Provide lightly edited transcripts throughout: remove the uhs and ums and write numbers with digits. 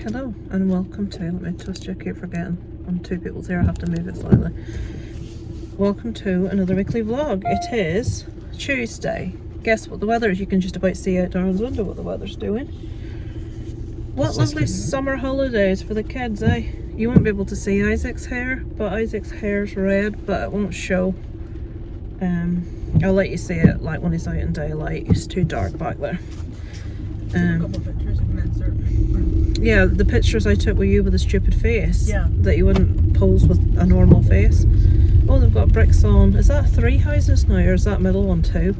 Hello and welcome to, let me twist you, I keep forgetting, I'm two people here, I have to move it slightly. Welcome to another weekly vlog. It is Tuesday. Guess what the weather is? You can just about see out Darren's window what the weather's doing. What lovely summer holidays for the kids, eh? You won't be able to see Isaac's hair, but Isaac's hair's red, but it won't show. I'll let you see it like when he's out in daylight. It's too dark back there. A couple pictures you can insert. Yeah, the pictures I took with you with a stupid face. Yeah. That you wouldn't pose with a normal face. Oh, they've got bricks on. Is that 3 houses now, or is that middle one 2?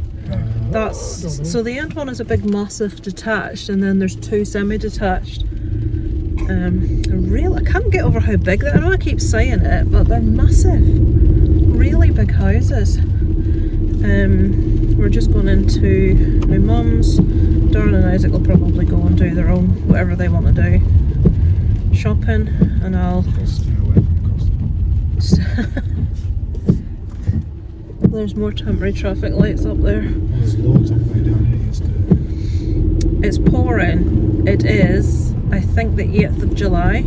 That's so the end one is a big massive detached, and then there's 2 semi-detached. I can't get over how big they are. I know I keep saying it, but they're massive. Really big houses. We're just going into my mum's. Darren and Isaac will probably go and do their own whatever they want to do. Shopping, and I'll Stay away from Costa. There's more temporary traffic lights up there. Well, there's loads on the way down here yesterday. It's pouring. It is, I think, the 8th of July.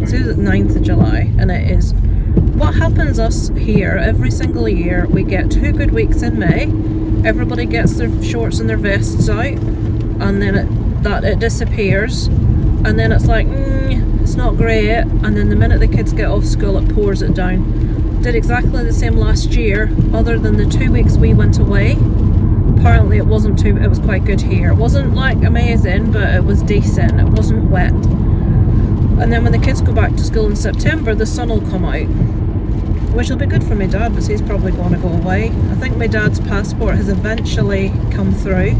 It says it's 9th of July, and it is. What happens us here every single year, we get 2 good weeks in May. Everybody gets their shorts and their vests out, and then it disappears, and then it's like, it's not great, and then the minute the kids get off school, it pours it down. Did exactly the same last year, other than the 2 weeks we went away. Apparently it wasn't too, it was quite good here. It wasn't like amazing, but it was decent. It wasn't wet. And then when the kids go back to school in September, the sun will come out, which will be good for my dad, because he's probably going to go away. I think my dad's passport has eventually come through.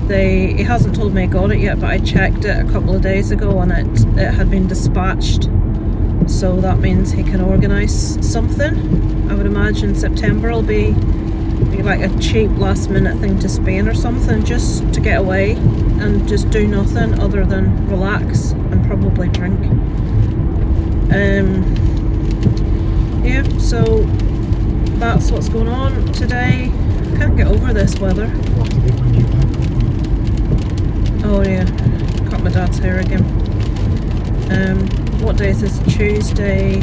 He hasn't told me I got it yet, but I checked it a couple of days ago, and it had been dispatched. So that means he can organise something. I would imagine September will be like a cheap last minute thing to Spain or something, just to get away and just do nothing other than relax and probably drink. Yeah, so that's what's going on today. Can't get over this weather. What to get when you have Oh yeah, cut my dad's hair again. What day is this? Tuesday.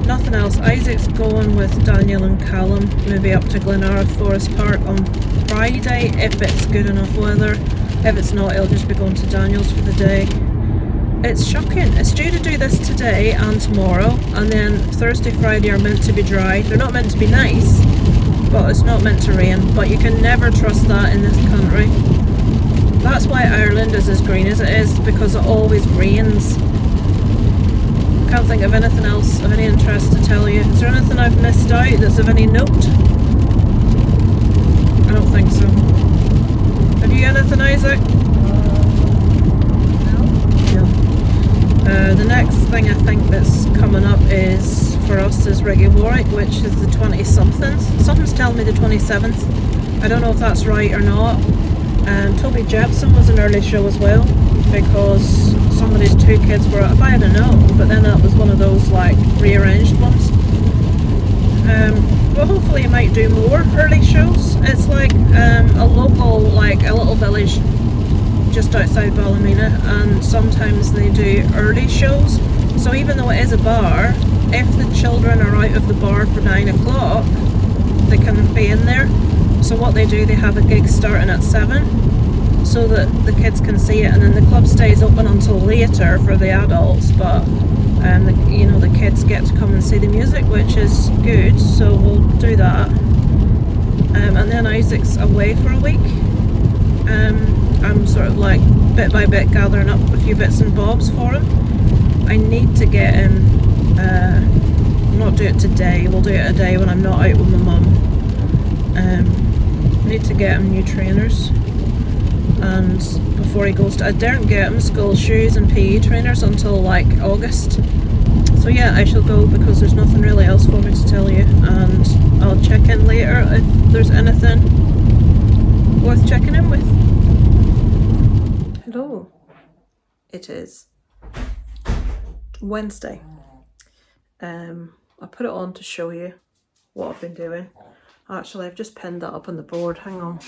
Nothing else. Isaac's going with Daniel and Callum, maybe up to Glenara Forest Park on Friday if it's good enough weather. If it's not, it'll just be going to Daniel's for the day. It's shocking. It's due to do this today and tomorrow, and then Thursday, Friday are meant to be dry. They're not meant to be nice, but it's not meant to rain. But you can never trust that in this country. That's why Ireland is as green as it is, because it always rains. Can't think of anything else of any interest to tell you. Is there anything I've missed out that's of any note? I don't think so. Have you anything, Isaac? No. The next thing I think that's coming up is, for us, is Ricky Warwick, which is the 20-something. Something's telling me the 27th. I don't know if that's right or not. Toby Jepson was an early show as well, because somebody's 2 kids were out. If I had known, but then that was one of those like rearranged ones. Well, hopefully you might do more early shows. It's like a local, like a little village just outside Ballymena, and sometimes they do early shows. So even though it is a bar, if the children are out of the bar for 9 o'clock, they can be in there. So what they do, they have a gig starting at 7, so that the kids can see it, and then the club stays open until later for the adults, but the kids get to come and see the music, which is good, so we'll do that. And then Isaac's away for a week. I'm sort of like bit by bit gathering up a few bits and bobs for him. I need to get him, I'll not do it today, we'll do it a day when I'm not out with my mum. Need to get him new trainers, and before he goes to, I daren't get him school shoes and PE trainers until like August. So yeah, I shall go, because there's nothing really else for me to tell you, and I'll check in later if there's anything worth checking in with. Hello. It is Wednesday. I put it on to show you what I've been doing. Actually, I've just pinned that up on the board. Hang on.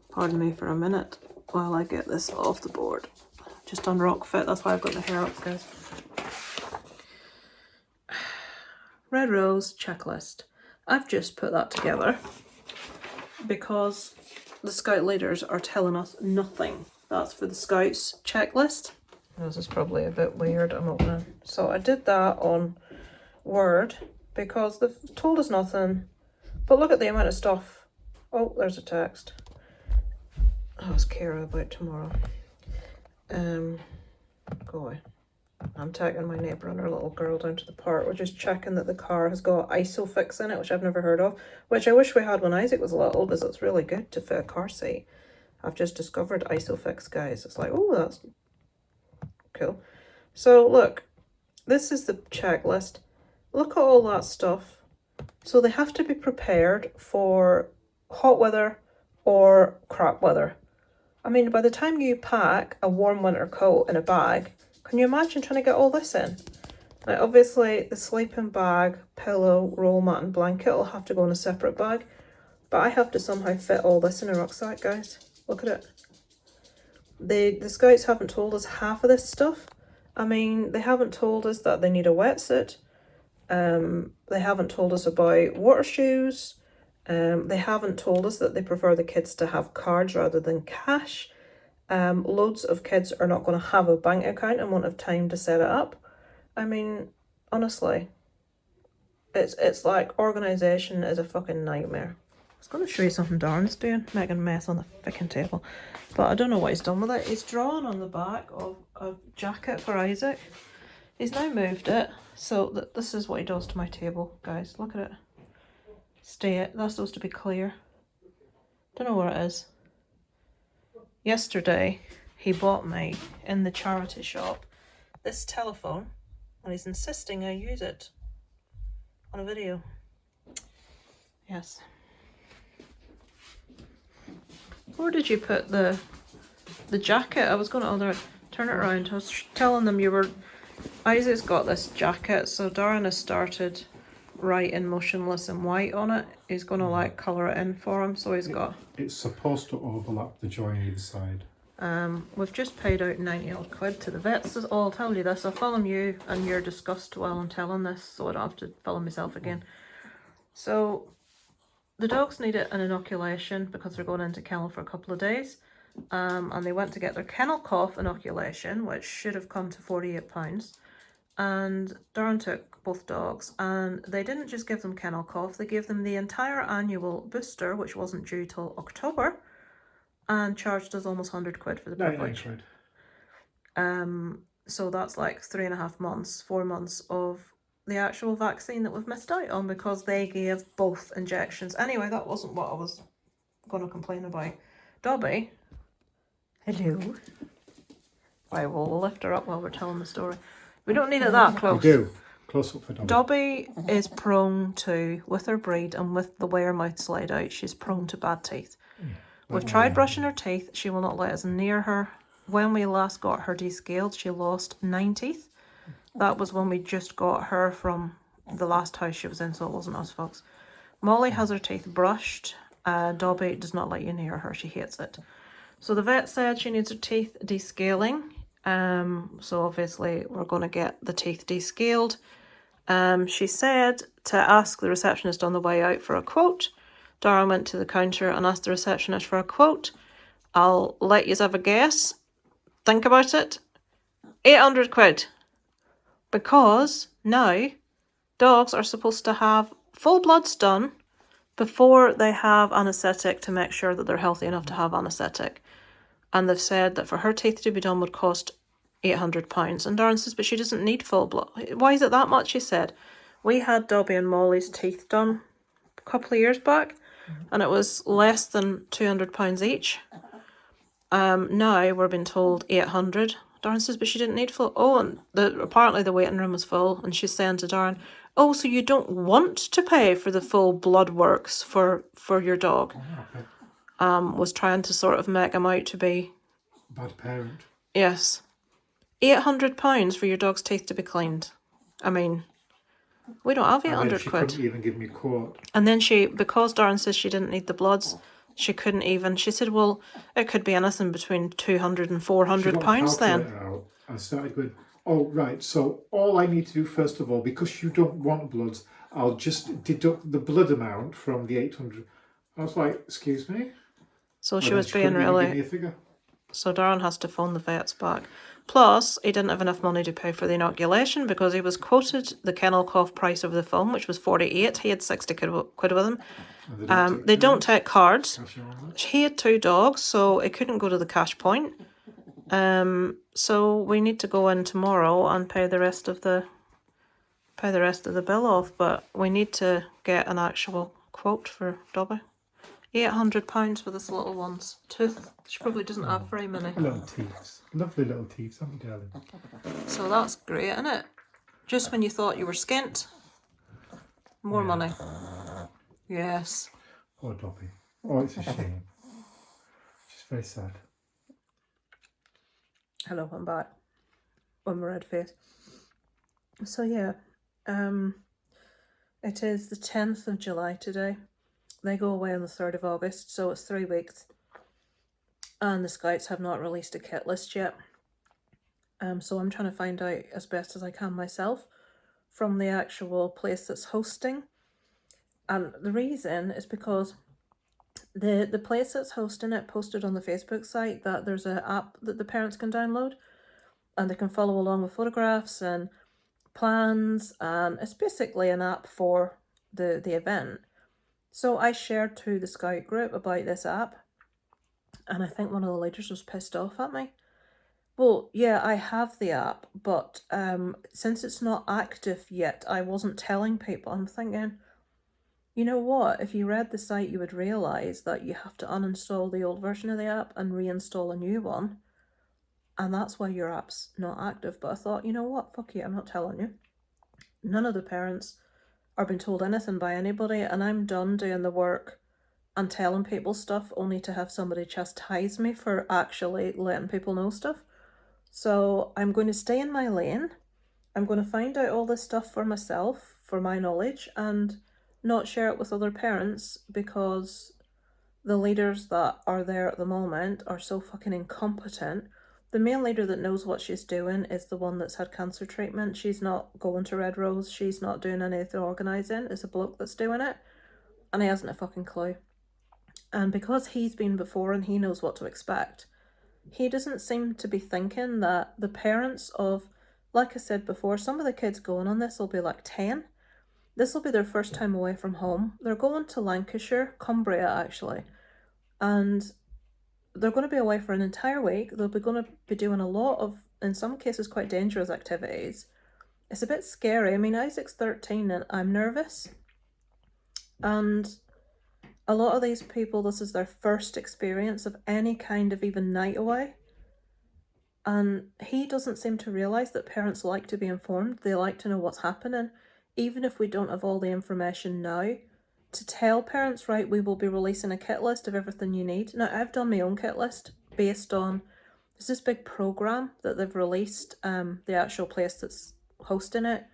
Pardon me for a minute while I get this off the board. just on Rock Fit. That's why I've got the hair up, guys. Red Rose checklist. I've just put that together because the Scout leaders are telling us nothing. That's for the Scouts checklist. This is probably a bit weird. I'm not gonna. So I did that on Word because they've told us nothing. But look at the amount of stuff. Oh, there's a text. I'll ask Kara about tomorrow. Go away. I'm taking my neighbour and her little girl down to the park. We're just checking that the car has got ISOFIX in it, which I've never heard of. Which I wish we had when Isaac was little, because it's really good to fit a car seat. I've just discovered ISOFIX, guys. It's like, oh, that's cool. So look, this is the checklist. Look at all that stuff. So they have to be prepared for hot weather or crap weather. I mean, by the time you pack a warm winter coat in a bag, can you imagine trying to get all this in? Now, obviously, the sleeping bag, pillow, roll mat and blanket will have to go in a separate bag. But I have to somehow fit all this in a rucksack, guys. Look at it. The Scouts haven't told us half of this stuff. I mean, they haven't told us that they need a wetsuit. They haven't told us about water shoes. They haven't told us that they prefer the kids to have cards rather than cash. Loads of kids are not going to have a bank account and won't have time to set it up. I mean, honestly, it's like organisation is a fucking nightmare. I was going to show you something Darren's doing, making a mess on the fucking table. But I don't know what he's done with it. He's drawn on the back of a jacket for Isaac. He's now moved it, so this is what he does to my table, guys. Look at it. Stay it. That's supposed to be clear. Don't know where it is. Yesterday, he bought me, in the charity shop, this telephone, and he's insisting I use it on a video. Yes. Where did you put the jacket? I was going to turn it around. I was telling them Isaac's got this jacket, so Darren has started writing motionless in white on it. He's going to like colour it in for him, so he's got... It's supposed to overlap the join either side. We've just paid out 90 odd quid to the vets. Oh, I'll tell you this, I'll film you and your disgust while I'm telling this, so I don't have to film myself again. So, the dogs needed an inoculation because they're going into kennel for a couple of days. And they went to get their kennel cough inoculation, which should have come to £48. And Darren took both dogs, and they didn't just give them kennel cough, they gave them the entire annual booster, which wasn't due till October, and charged us almost 100 quid for the privilege. So that's like 3.5 months, 4 months of the actual vaccine that we've missed out on because they gave both injections. Anyway, that wasn't what I was going to complain about. Dobby, hello. Right, we'll lift her up while we're telling the story. We don't need it that close. We do. Close up for Dobby. Dobby is prone to, with her breed and with the way her mouth's laid out, she's prone to bad teeth. Yeah. We've tried brushing her teeth. She will not let us near her. When we last got her descaled, she lost 9 teeth. That was when we just got her from the last house she was in, so it wasn't us, folks. Molly has her teeth brushed. Dobby does not let you near her. She hates it. So the vet said she needs her teeth descaling. So obviously we're going to get the teeth descaled. She said to ask the receptionist on the way out for a quote. Darren went to the counter and asked the receptionist for a quote. I'll let you have a guess. Think about it. 800 quid. Because now dogs are supposed to have full bloods done before they have anaesthetic to make sure that they're healthy enough to have anaesthetic. And they've said that for her teeth to be done would cost £800. And Darren says, but she doesn't need full blood. Why is it that much, he said. We had Dobby and Molly's teeth done a couple of years back, and it was less than £200 each. Now we're being told 800. Darren says, but she didn't need full. Oh, and apparently the waiting room was full, and she's saying to Darren, oh, so you don't want to pay for the full blood works for your dog? Was trying to sort of make him out to be... Bad parent. Yes. £800 for your dog's teeth to be cleaned. I mean, we don't have 800 quid. She couldn't even give me a quote. And then because Darren says she didn't need the bloods, She couldn't even. She said, well, it could be anything between 200 and She 400 got a pounds then. calculator out and started going, oh, right, so all I need to do first of all, because you don't want blood, I'll just deduct the blood amount from the 800. I was like, excuse me? So she Well, then was she being couldn't even give really... me a figure. So Darren has to phone the vets back. Plus, he didn't have enough money to pay for the inoculation because he was quoted the kennel cough price over the phone, which was 48. He had 60 quid with him. And They don't take cards. cash on that. He had 2 dogs, so it couldn't go to the cash point. So we need to go in tomorrow and pay the rest of the bill off, but we need to get an actual quote for Dobby. £800 for this little one's tooth. She probably doesn't have very many. Little teeths. Lovely little teeths, haven't you, darling? So that's great, isn't it? Just when you thought you were skint, more money. Yes. Poor Dobby. Oh, it's a shame. She's very sad. Hello, I'm back. On my red face. So yeah, it is the 10th of July today. They go away on the 3rd of August, so it's 3 weeks. And the Scouts have not released a kit list yet. So I'm trying to find out as best as I can myself from the actual place that's hosting. And the reason is because the place that's hosting it posted on the Facebook site that there's an app that the parents can download and they can follow along with photographs and plans, and it's basically an app for the event. So I shared to the Scout group about this app, and I think one of the leaders was pissed off at me. Well, yeah, I have the app, but since it's not active yet, I wasn't telling people. I'm thinking, you know what? If you read the site, you would realise that you have to uninstall the old version of the app and reinstall a new one. And that's why your app's not active. But I thought, you know what? Fuck you, I'm not telling you. None of the parents are being told anything by anybody, and I'm done doing the work and telling people stuff only to have somebody chastise me for actually letting people know stuff. So I'm going to stay in my lane. I'm going to find out all this stuff for myself, for my knowledge, and not share it with other parents because the leaders that are there at the moment are so fucking incompetent. The main leader that knows what she's doing is the one that's had cancer treatment. She's not going to Red Rose. She's not doing any of the organising. It's a bloke that's doing it. And he hasn't a fucking clue. And because he's been before and he knows what to expect, he doesn't seem to be thinking that the parents of, like I said before, some of the kids going on this will be like 10. This will be their first time away from home. They're going to Lancashire, Cumbria actually. And they're going to be away for an entire week. They'll be going to be doing a lot of, in some cases, quite dangerous activities. It's a bit scary. I mean, Isaac's 13 and I'm nervous. And a lot of these people, this is their first experience of any kind of even night away. And he doesn't seem to realise that parents like to be informed. They like to know what's happening. Even if we don't have all the information now, to tell parents, right, we will be releasing a kit list of everything you need. Now, I've done my own kit list based on, there's this big programme that they've released, the actual place that's hosting it,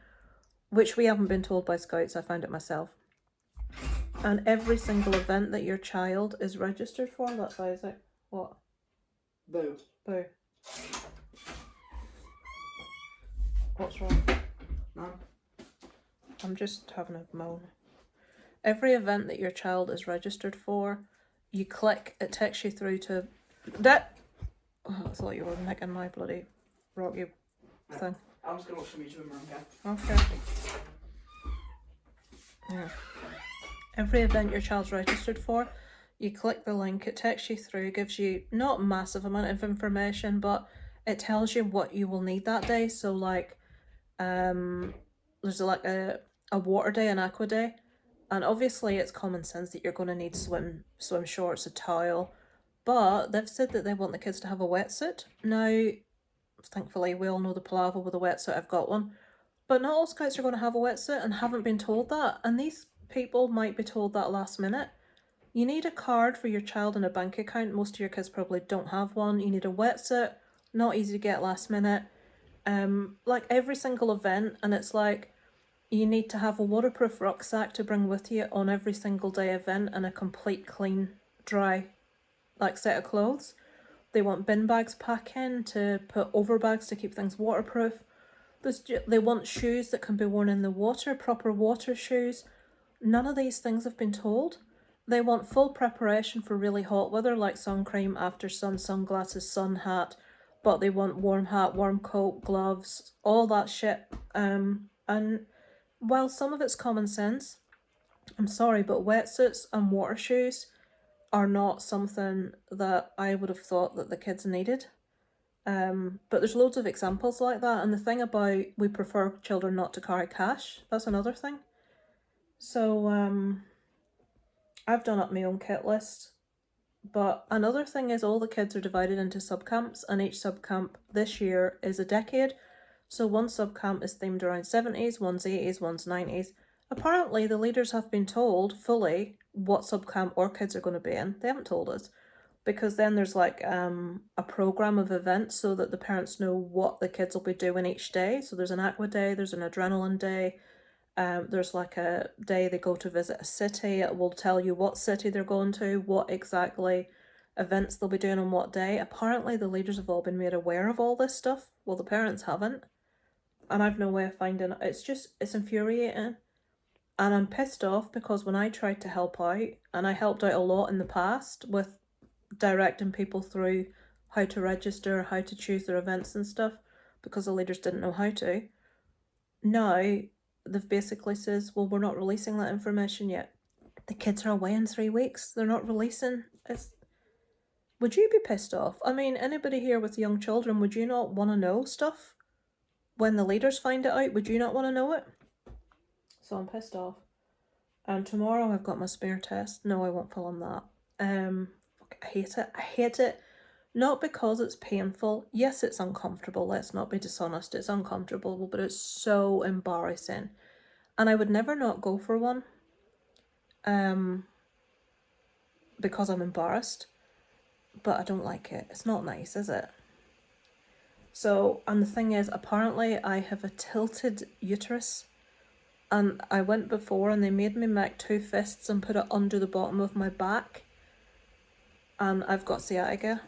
which we haven't been told by Scouts. I found it myself. And every single event that your child is registered for, that's Isaac. What? Boo. Boo. What's wrong? None. I'm just having a moan. Every event that your child is registered for, you click, it takes you through to that. Oh, I thought you were nicking my bloody rocky thing. I'm just gonna watch some YouTube and run, Okay. Yeah. Every event your child's registered for, you click the link, it takes you through, gives you not a massive amount of information, but it tells you what you will need that day. So like, there's like a water day, an aqua day. And obviously it's common sense that you're going to need swim shorts, a towel. But they've said that they want the kids to have a wetsuit. Now, thankfully, we all know the palaver with a wetsuit. I've got one. But not all Scouts are going to have a wetsuit and haven't been told that. And these people might be told that last minute. You need a card for your child and a bank account. Most of your kids probably don't have one. You need a wetsuit. Not easy to get last minute. Like every single event, and it's like, you need to have a waterproof rucksack to bring with you on every single day event and a complete clean dry, like, set of clothes. They want bin bags packed in to put over bags to keep things waterproof. They want shoes that can be worn in the water, proper water shoes. None of these things have been told. They want full preparation for really hot weather, like sun cream, after sun, sunglasses, sun hat, but they want warm hat, warm coat, gloves, all that shit. And while some of it's common sense, I'm sorry, but wetsuits and water shoes are not something that I would have thought that the kids needed. But there's loads of examples like that. And the thing about we prefer children not to carry cash, that's another thing. So I've done up my own kit list. But another thing is all the kids are divided into subcamps, and each subcamp this year is a decade. So one subcamp is themed around 70s, one's 80s, one's 90s. Apparently the leaders have been told fully what subcamp our kids are going to be in. They haven't told us. Because then there's like a program of events so that the parents know what the kids will be doing each day. So there's an aqua day, there's an adrenaline day, there's like a day they go to visit a city. It will tell you what city they're going to, what exactly events they'll be doing on what day. Apparently the leaders have all been made aware of all this stuff. Well, the parents haven't. And I've no way of finding it. It's infuriating. And I'm pissed off because when I tried to help out, and I helped out a lot in the past with directing people through how to register, how to choose their events and stuff, because the leaders didn't know how to. Now, they've basically says, well, we're not releasing that information yet. The kids are away in 3 weeks. They're not releasing. Would you be pissed off? I mean, anybody here with young children, would you not want to know stuff? When the leaders find it out, would you not want to know it? So I'm pissed off. And tomorrow I've got my smear test. No, I won't film that. I hate it. I hate it. Not because it's painful. Yes, it's uncomfortable. Let's not be dishonest. It's uncomfortable, but it's so embarrassing. And I would never not go for one. Because I'm embarrassed. But I don't like it. It's not nice, is it? So, and the thing is, apparently I have a tilted uterus. And I went before and they made me make 2 fists and put it under the bottom of my back. And I've got sciatica.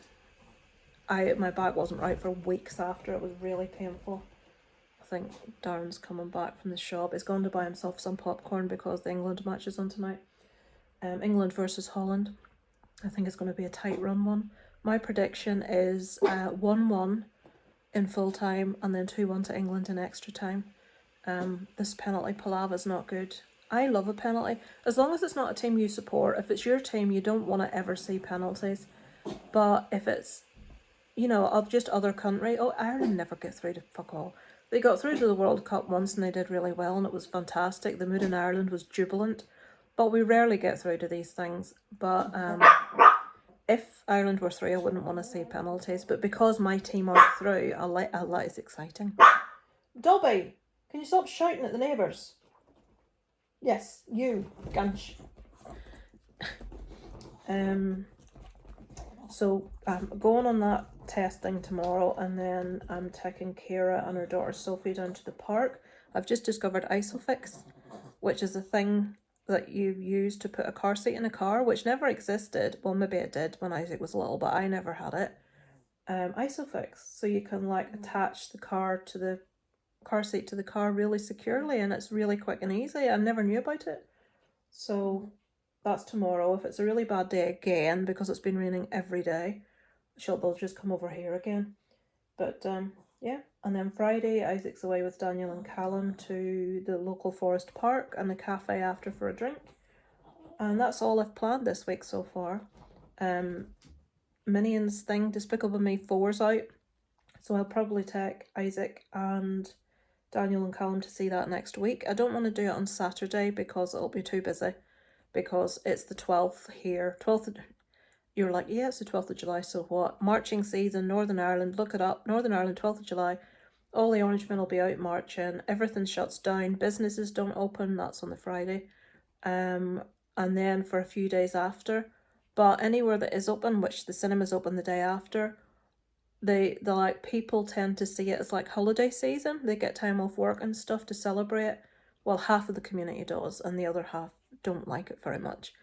My back wasn't right for weeks after. It was really painful. I think Darren's coming back from the shop. He's gone to buy himself some popcorn because the England match is on tonight. England versus Holland. I think it's going to be a tight run one. My prediction is 1-1 in full time and then 2-1 to England in extra time. This penalty palaver is not good. I love a penalty. As long as it's not a team you support. If it's your team, you don't want to ever see penalties. But if it's, of just other country. Oh, Ireland never get through to fuck all. They got through to the World Cup once and they did really well and it was fantastic. The mood in Ireland was jubilant. But we rarely get through to these things. But if Ireland were through, I wouldn't want to see penalties. But because my team aren't through, it's exciting. Dobby! Can you stop shouting at the neighbours? Yes, you, Gansh. So I'm going on that testing tomorrow and then I'm taking Kira and her daughter Sophie down to the park. I've just discovered Isofix, which is a thing that you use to put a car seat in a car, which never existed. Well, maybe it did when Isaac was little, but I never had it. Isofix, so you can attach the car seat to the car really securely and it's really quick and easy. I never knew about it. So that's tomorrow. If it's a really bad day again, because it's been raining every day, they'll just come over here again. But yeah, and then Friday Isaac's away with Daniel and Callum to the local forest park and the cafe after for a drink. And that's all I've planned this week so far. Minions thing, Despicable Me 4's out, so I'll probably take Isaac and Daniel and Callum to see that next week. I don't want to do it on Saturday because it'll be too busy, because it's the 12th here. 12th, you're like, yeah, it's the 12th of July, so what? Marching season, Northern Ireland, look it up. Northern Ireland, 12th of July. All the Orangemen will be out marching. Everything shuts down. Businesses don't open. That's on the Friday. And then for a few days after. But anywhere that is open, which the cinema's open the day after, people tend to see it as holiday season. They get time off work and stuff to celebrate. Well, half of the community does, and the other half don't like it very much.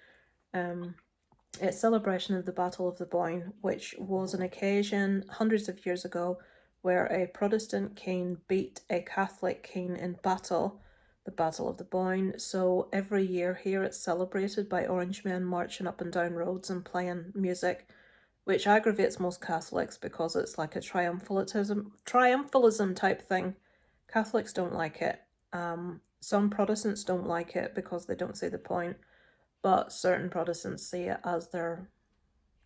It's celebration of the Battle of the Boyne, which was an occasion hundreds of years ago where a Protestant king beat a Catholic king in battle, the Battle of the Boyne. So every year here it's celebrated by orange men marching up and down roads and playing music, which aggravates most Catholics because it's like a triumphalism type thing. Catholics don't like it. Some Protestants don't like it because they don't see the point, but certain Protestants see it as their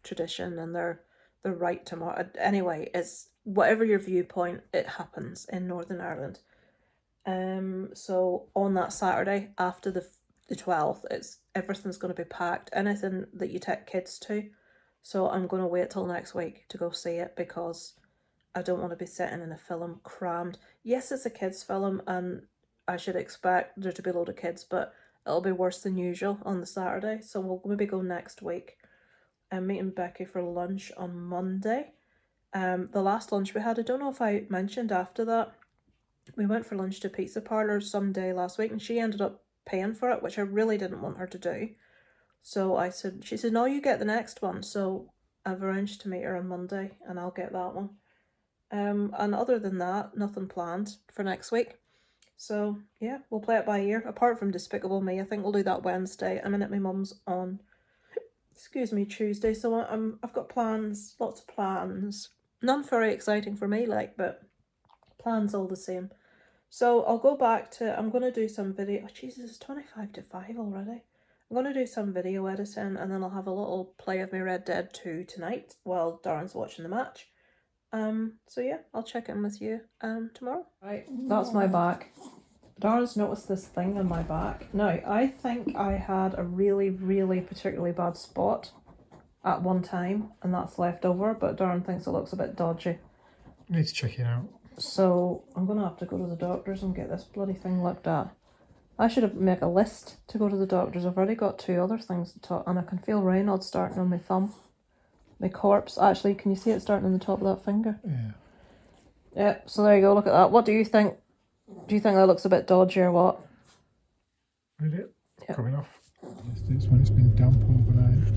tradition and their right to march. Anyway, it's whatever your viewpoint, it happens in Northern Ireland. So on that Saturday after the 12th, everything's going to be packed. Anything that you take kids to. So I'm going to wait till next week to go see it because I don't want to be sitting in a film crammed. Yes, it's a kids' film and I should expect there to be a load of kids, but it'll be worse than usual on the Saturday. So we'll maybe go next week. I'm meeting Becky for lunch on Monday. The last lunch we had, I don't know if I mentioned after that, we went for lunch to Pizza Parlour someday last week and she ended up paying for it, which I really didn't want her to do. So she said, no, you get the next one. So I've arranged to meet her on Monday and I'll get that one. And other than that, nothing planned for next week. So yeah, we'll play it by ear. Apart from Despicable Me, I think we'll do that Wednesday. I'm in at my mum's on, Tuesday. So I've got plans, lots of plans. None very exciting for me, but plans all the same. So I'll go back to, I'm going to do some video. Oh, Jesus, it's 25 to 5 already. I'm going to do some video editing and then I'll have a little play of my Red Dead 2 tonight while Darren's watching the match. So yeah, I'll check in with you tomorrow. Right, that's my back. Darren's noticed this thing on my back. Now, I think I had a really, really particularly bad spot at one time and that's left over, but Darren thinks it looks a bit dodgy. Need to check it out. So I'm going to have to go to the doctor's and get this bloody thing looked at. I should make a list to go to the doctor's. I've already got 2 other things to talk, and I can feel Raynaud starting on my thumb. My corpse. Actually, can you see it starting on the top of that finger? Yeah. Yeah, so there you go, look at that. What do you think? Do you think that looks a bit dodgy or what? Read it? Yep. Coming off. It's when it's been damp overnight.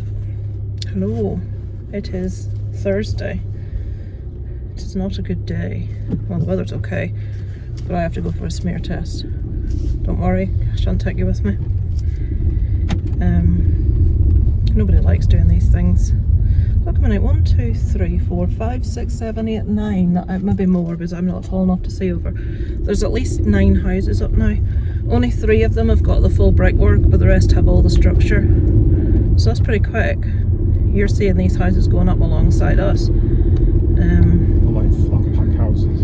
Hello. It is Thursday. It is not a good day. Well, the weather's okay, but I have to go for a smear test. Don't worry, I shan't take you with me. Nobody likes doing these things. Look a minute, 1, 2, 3, 4, 5, 6, 7, 8, 9. Maybe more because I'm not tall enough to see over. There's at least 9 houses up now. Only 3 of them have got the full brickwork, but the rest have all the structure. So that's pretty quick. You're seeing these houses going up alongside us. Like flat pack houses.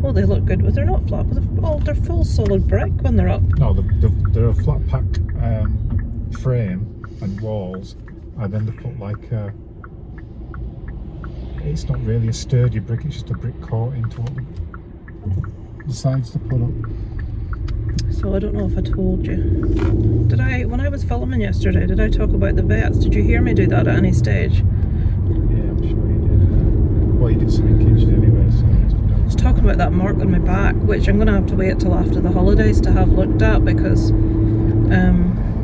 Well, they look good, but they're not flat. But they're full solid brick when they're up. No, they're a flat pack frame and walls, and then they put like it's not really a sturdy brick, it's just a brick coat into the sides to put up. So I don't know if I told you. When I was filming yesterday, did I talk about the vets? Did you hear me do that at any stage? Yeah, I'm sure you did. Well, you did something kitchen anyway, so I was talking about that mark on my back, which I'm going to have to wait till after the holidays to have looked at because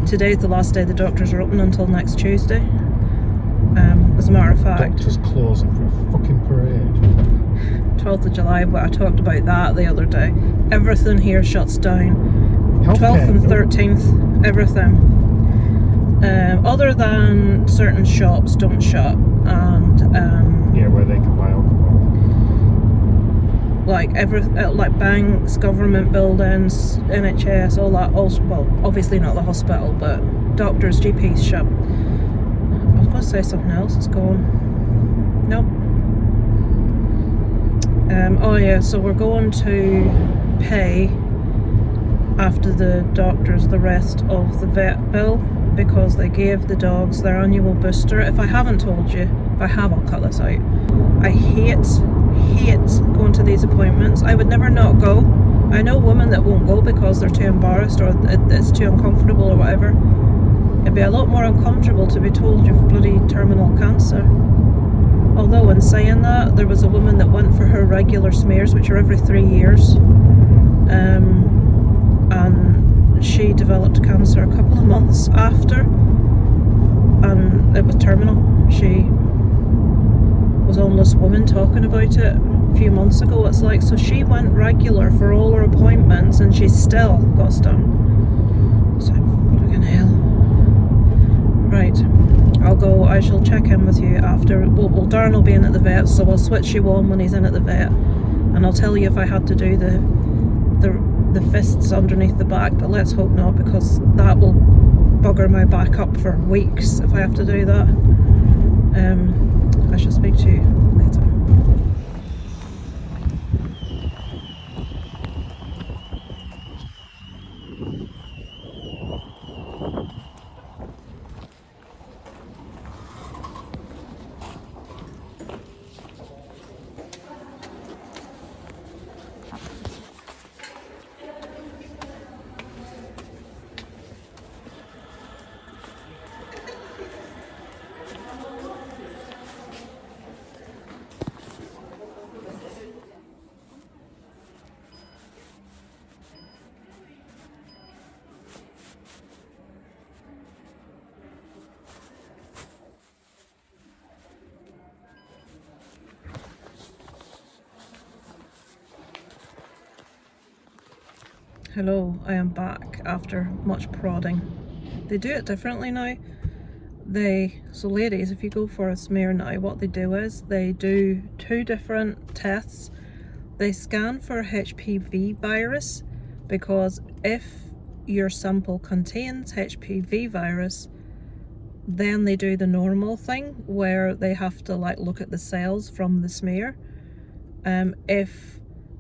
today's the last day the doctors are open until next Tuesday. As a matter of fact. Doctors closing for a fucking parade. 12th of July, but I talked about that the other day. Everything here shuts down. Healthcare, 12th and 13th, everything. Other than certain shops don't shut, and yeah, where they can buy alcohol. Like banks, government buildings, NHS, all that. Also, well, obviously not the hospital, but doctors, GPs shut. I was going to say something else. It's gone. Nope. Oh yeah, so we're going to pay after the doctors the rest of the vet bill because they gave the dogs their annual booster. If I haven't told you, if I have, I'll cut this out. I hate going to these appointments. I would never not go. I know women that won't go because they're too embarrassed or it's too uncomfortable or whatever. It'd be a lot more uncomfortable to be told you've bloody terminal cancer. Although in saying that, there was a woman that went for her regular smears, which are every 3 years, and she developed cancer a couple of months after. and it was terminal. She was on this woman talking about it a few months ago. It's like, so she went regular for all her appointments and she still got stung. So fucking hell. Right, I'll go. I shall check in with you after. Well, Darren will be in at the vet, so I'll switch you on when he's in at the vet, and I'll tell you if I had to do the fists underneath the back, but let's hope not, because that will bugger my back up for weeks if I have to do that. I shall speak to you later. Hello, I am back after much prodding. They do it differently now. So ladies, if you go for a smear now, what they do is they do 2 different tests. They scan for HPV virus, because if your sample contains HPV virus, then they do the normal thing where they have to like look at the cells from the smear. If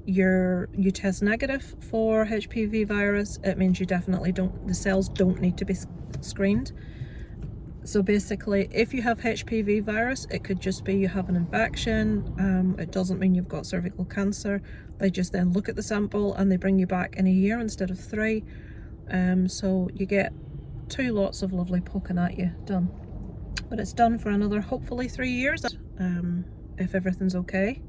you test negative for HPV virus, it means you definitely the cells don't need to be screened. So basically, if you have HPV virus, it could just be you have an infection. It doesn't mean you've got cervical cancer. They just then look at the sample and they bring you back in a year instead of 3. So you get 2 lots of lovely poking at you done. But it's done for another, hopefully 3 years, if everything's okay.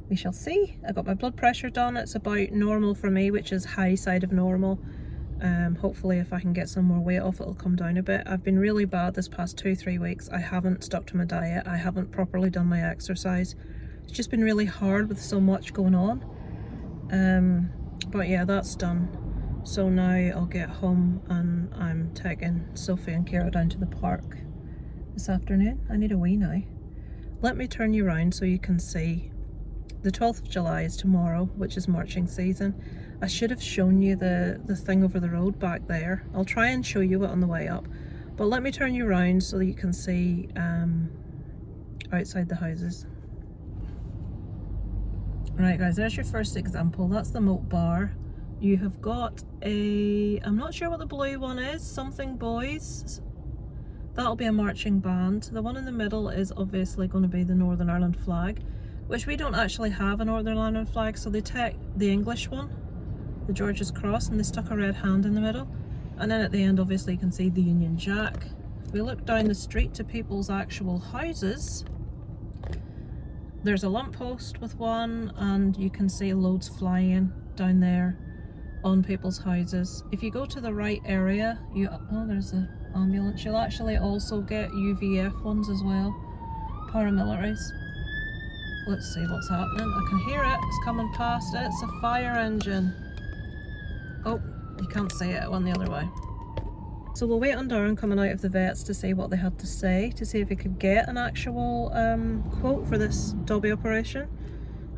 We shall see. I got my blood pressure done. It's about normal for me, which is high side of normal. Hopefully if I can get some more weight off, it'll come down a bit. I've been really bad this past 2-3 weeks. I haven't stuck to my diet. I haven't properly done my exercise. It's just been really hard with so much going on. But yeah, that's done. So now I'll get home and I'm taking Sophie and Kira down to the park this afternoon. I need a wee now. Let me turn you around so you can see. The 12th of July is tomorrow, which is marching season. I should have shown you the thing over the road back there. I'll try and show you it on the way up. But let me turn you around so that you can see outside the houses. Right guys, there's your first example. That's the Moat Bar. You have got I'm not sure what the blue one is, something boys. That'll be a marching band. The one in the middle is obviously going to be the Northern Ireland flag, which we don't actually have a Northern Ireland flag, so they take the English one, the George's Cross, and they stuck a red hand in the middle. And then at the end, obviously, you can see the Union Jack. If we look down the street to people's actual houses, there's a lamppost with one, and you can see loads flying down there on people's houses. If you go to the right area, oh, there's an ambulance. You'll actually also get UVF ones as well, paramilitaries. Let's see what's happening. I can hear it. It's coming past. It's a fire engine. Oh, you can't see it. It went the other way. So we'll wait on Darren coming out of the vets to see what they had to say, to see if he could get an actual quote for this Dobby operation.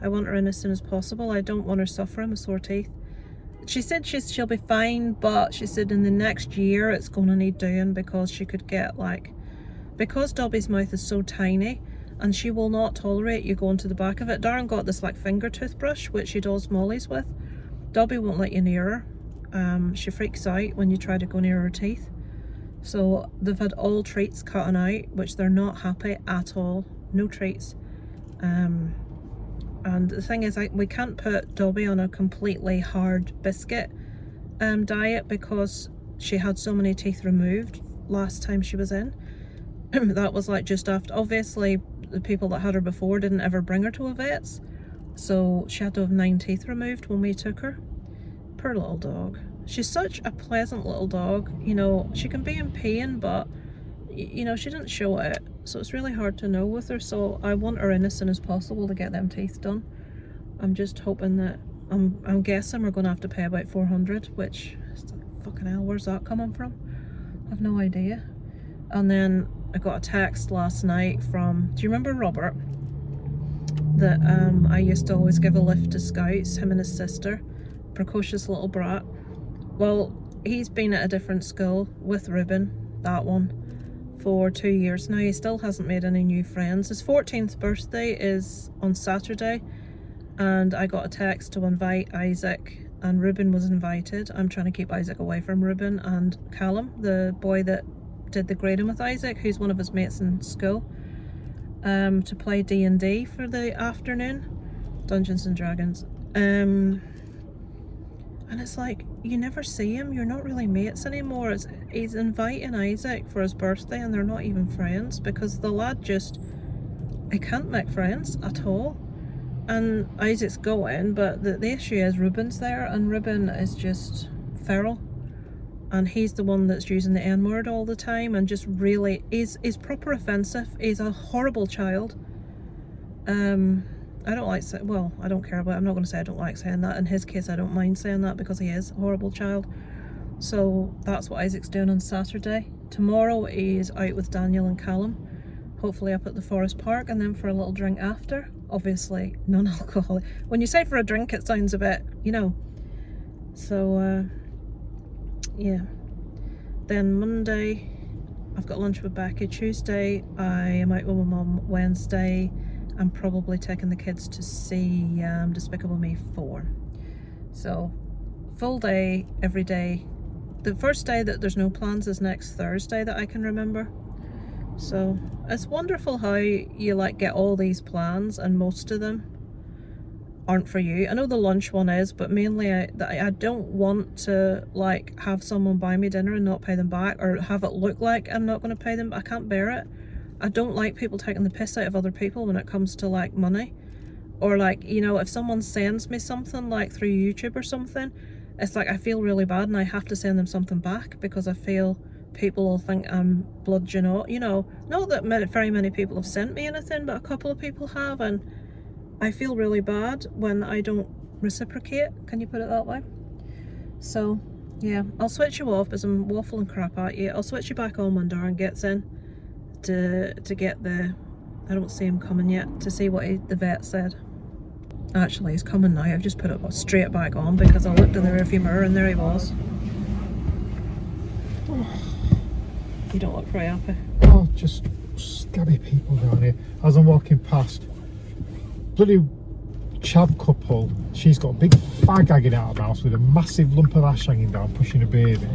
I want her in as soon as possible. I don't want her suffering with sore teeth. She said she'll be fine, but she said in the next year it's going to need doing, because she could get because Dobby's mouth is so tiny, and she will not tolerate you going to the back of it. Darren got this finger toothbrush, which she does Molly's with. Dobby won't let you near her. She freaks out when you try to go near her teeth. So they've had all treats cut out, which they're not happy at all. No treats. And the thing is, we can't put Dobby on a completely hard biscuit diet, because she had so many teeth removed last time she was in. That was just after, obviously, the people that had her before didn't ever bring her to a vet's, so she had to have 9 teeth removed when we took her. Poor little dog. She's such a pleasant little dog. You know, she can be in pain, but you know, she didn't show it, so it's really hard to know with her. So I want her in as soon as possible to get them teeth done. I'm just hoping that I'm guessing we're going to have to pay about 400, which is fucking hell. Where's that coming from? I've no idea. And then I got a text last night from, do you remember Robert? That I used to always give a lift to Scouts, him and his sister, precocious little brat. Well, he's been at a different school with Ruben, that one, for 2 years now. He still hasn't made any new friends. His 14th birthday is on Saturday, and I got a text to invite Isaac, and Ruben was invited. I'm trying to keep Isaac away from Ruben and Callum, the boy that did the grading with Isaac, who's one of his mates in school, to play D&D for the afternoon, Dungeons and Dragons. And it's like, you never see him, you're not really mates anymore. He's inviting Isaac for his birthday and they're not even friends, because the lad just, I can't make friends at all. And Isaac's going, but the issue is Ruben's there, and Ruben is just feral. And he's the one that's using the N-word all the time, and just really is proper offensive. He's a horrible child. I don't like well, I don't care about it. I'm not going to say I don't like saying that. In his case, I don't mind saying that because he is a horrible child. So that's what Isaac's doing on Saturday. Tomorrow he's out with Daniel and Callum, hopefully up at the Forest Park, and then for a little drink after. Obviously non-alcoholic. When you say for a drink, it sounds a bit, you know. So yeah. Then Monday I've got lunch with Becky. Tuesday I am out with my mum. Wednesday I'm probably taking the kids to see Despicable Me 4. So full day every day. The first day that there's no plans is next Thursday that I can remember. So it's wonderful how you like get all these plans and most of them aren't for you. I know the lunch one is, but mainly I don't want to like have someone buy me dinner and not pay them back, or have it look like I'm not going to pay them. I can't bear it. I don't like people taking the piss out of other people when it comes to like money, or like, you know, if someone sends me something like through YouTube or something, it's like I feel really bad and I have to send them something back because I feel people will think I'm bludgeon off. You know, not that very many people have sent me anything, but a couple of people have, and I feel really bad when I don't reciprocate. Can you put it that way? So yeah, I'll switch you off because I'm waffling crap at you. I'll switch you back on when Darren gets in to get the, I don't see him coming yet, to see what the vet said. Actually he's coming now. I've just put it straight back on because I looked in the rearview mirror and there he was. You don't look very happy. Oh, just scabby people down here. As I'm walking past, bloody chav couple, she's got a big fag hanging out of the house with a massive lump of ash hanging down, pushing a baby.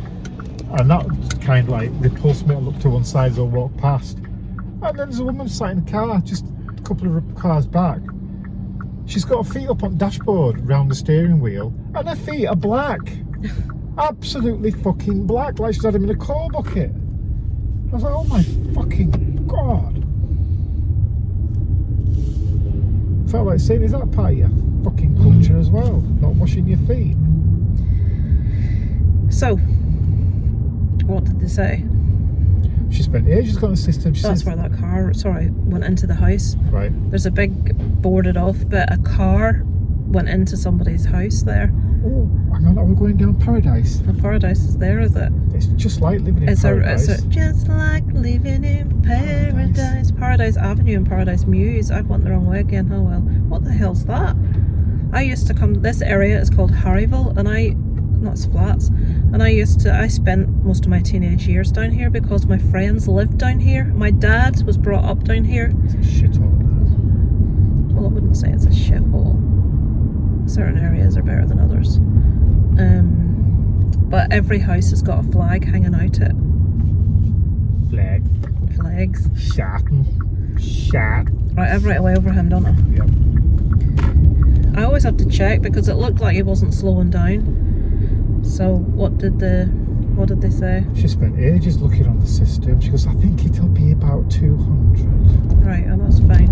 And that kind of like repulsed me. I looked to one side as I walked past. And then there's a woman sat in the car, just a couple of cars back. She's got her feet up on the dashboard, round the steering wheel, and her feet are black. Absolutely fucking black, like she's had them in a coal bucket. I was like, oh my fucking God. Felt like saying, is that part of your fucking culture as well? Not washing your feet? So, what did they say? She spent ages got a system. That's where that car, went into the house. Right. There's a big boarded off bit. A car went into somebody's house there. Oh, hang on, are we going down Paradise? The Paradise is there, is it? It's just like living in Paradise. It's just like living in Paradise. Paradise Avenue and Paradise Mews. I've went the wrong way again. Oh well. What the hell's that? I used to come. This area is called Harryville, and that's flats. And I spent most of my teenage years down here because my friends lived down here. My dad was brought up down here. It's a shithole. Well, I wouldn't say it's a shithole. Certain areas are better than others. But every house has got a flag hanging out it. Flags. Shat. Right, I've right away over him, don't I? Yep. I always have to check because it looked like he wasn't slowing down. So what did they say? She spent ages looking on the system. She goes, I think it'll be about 200. Right, oh that's fine.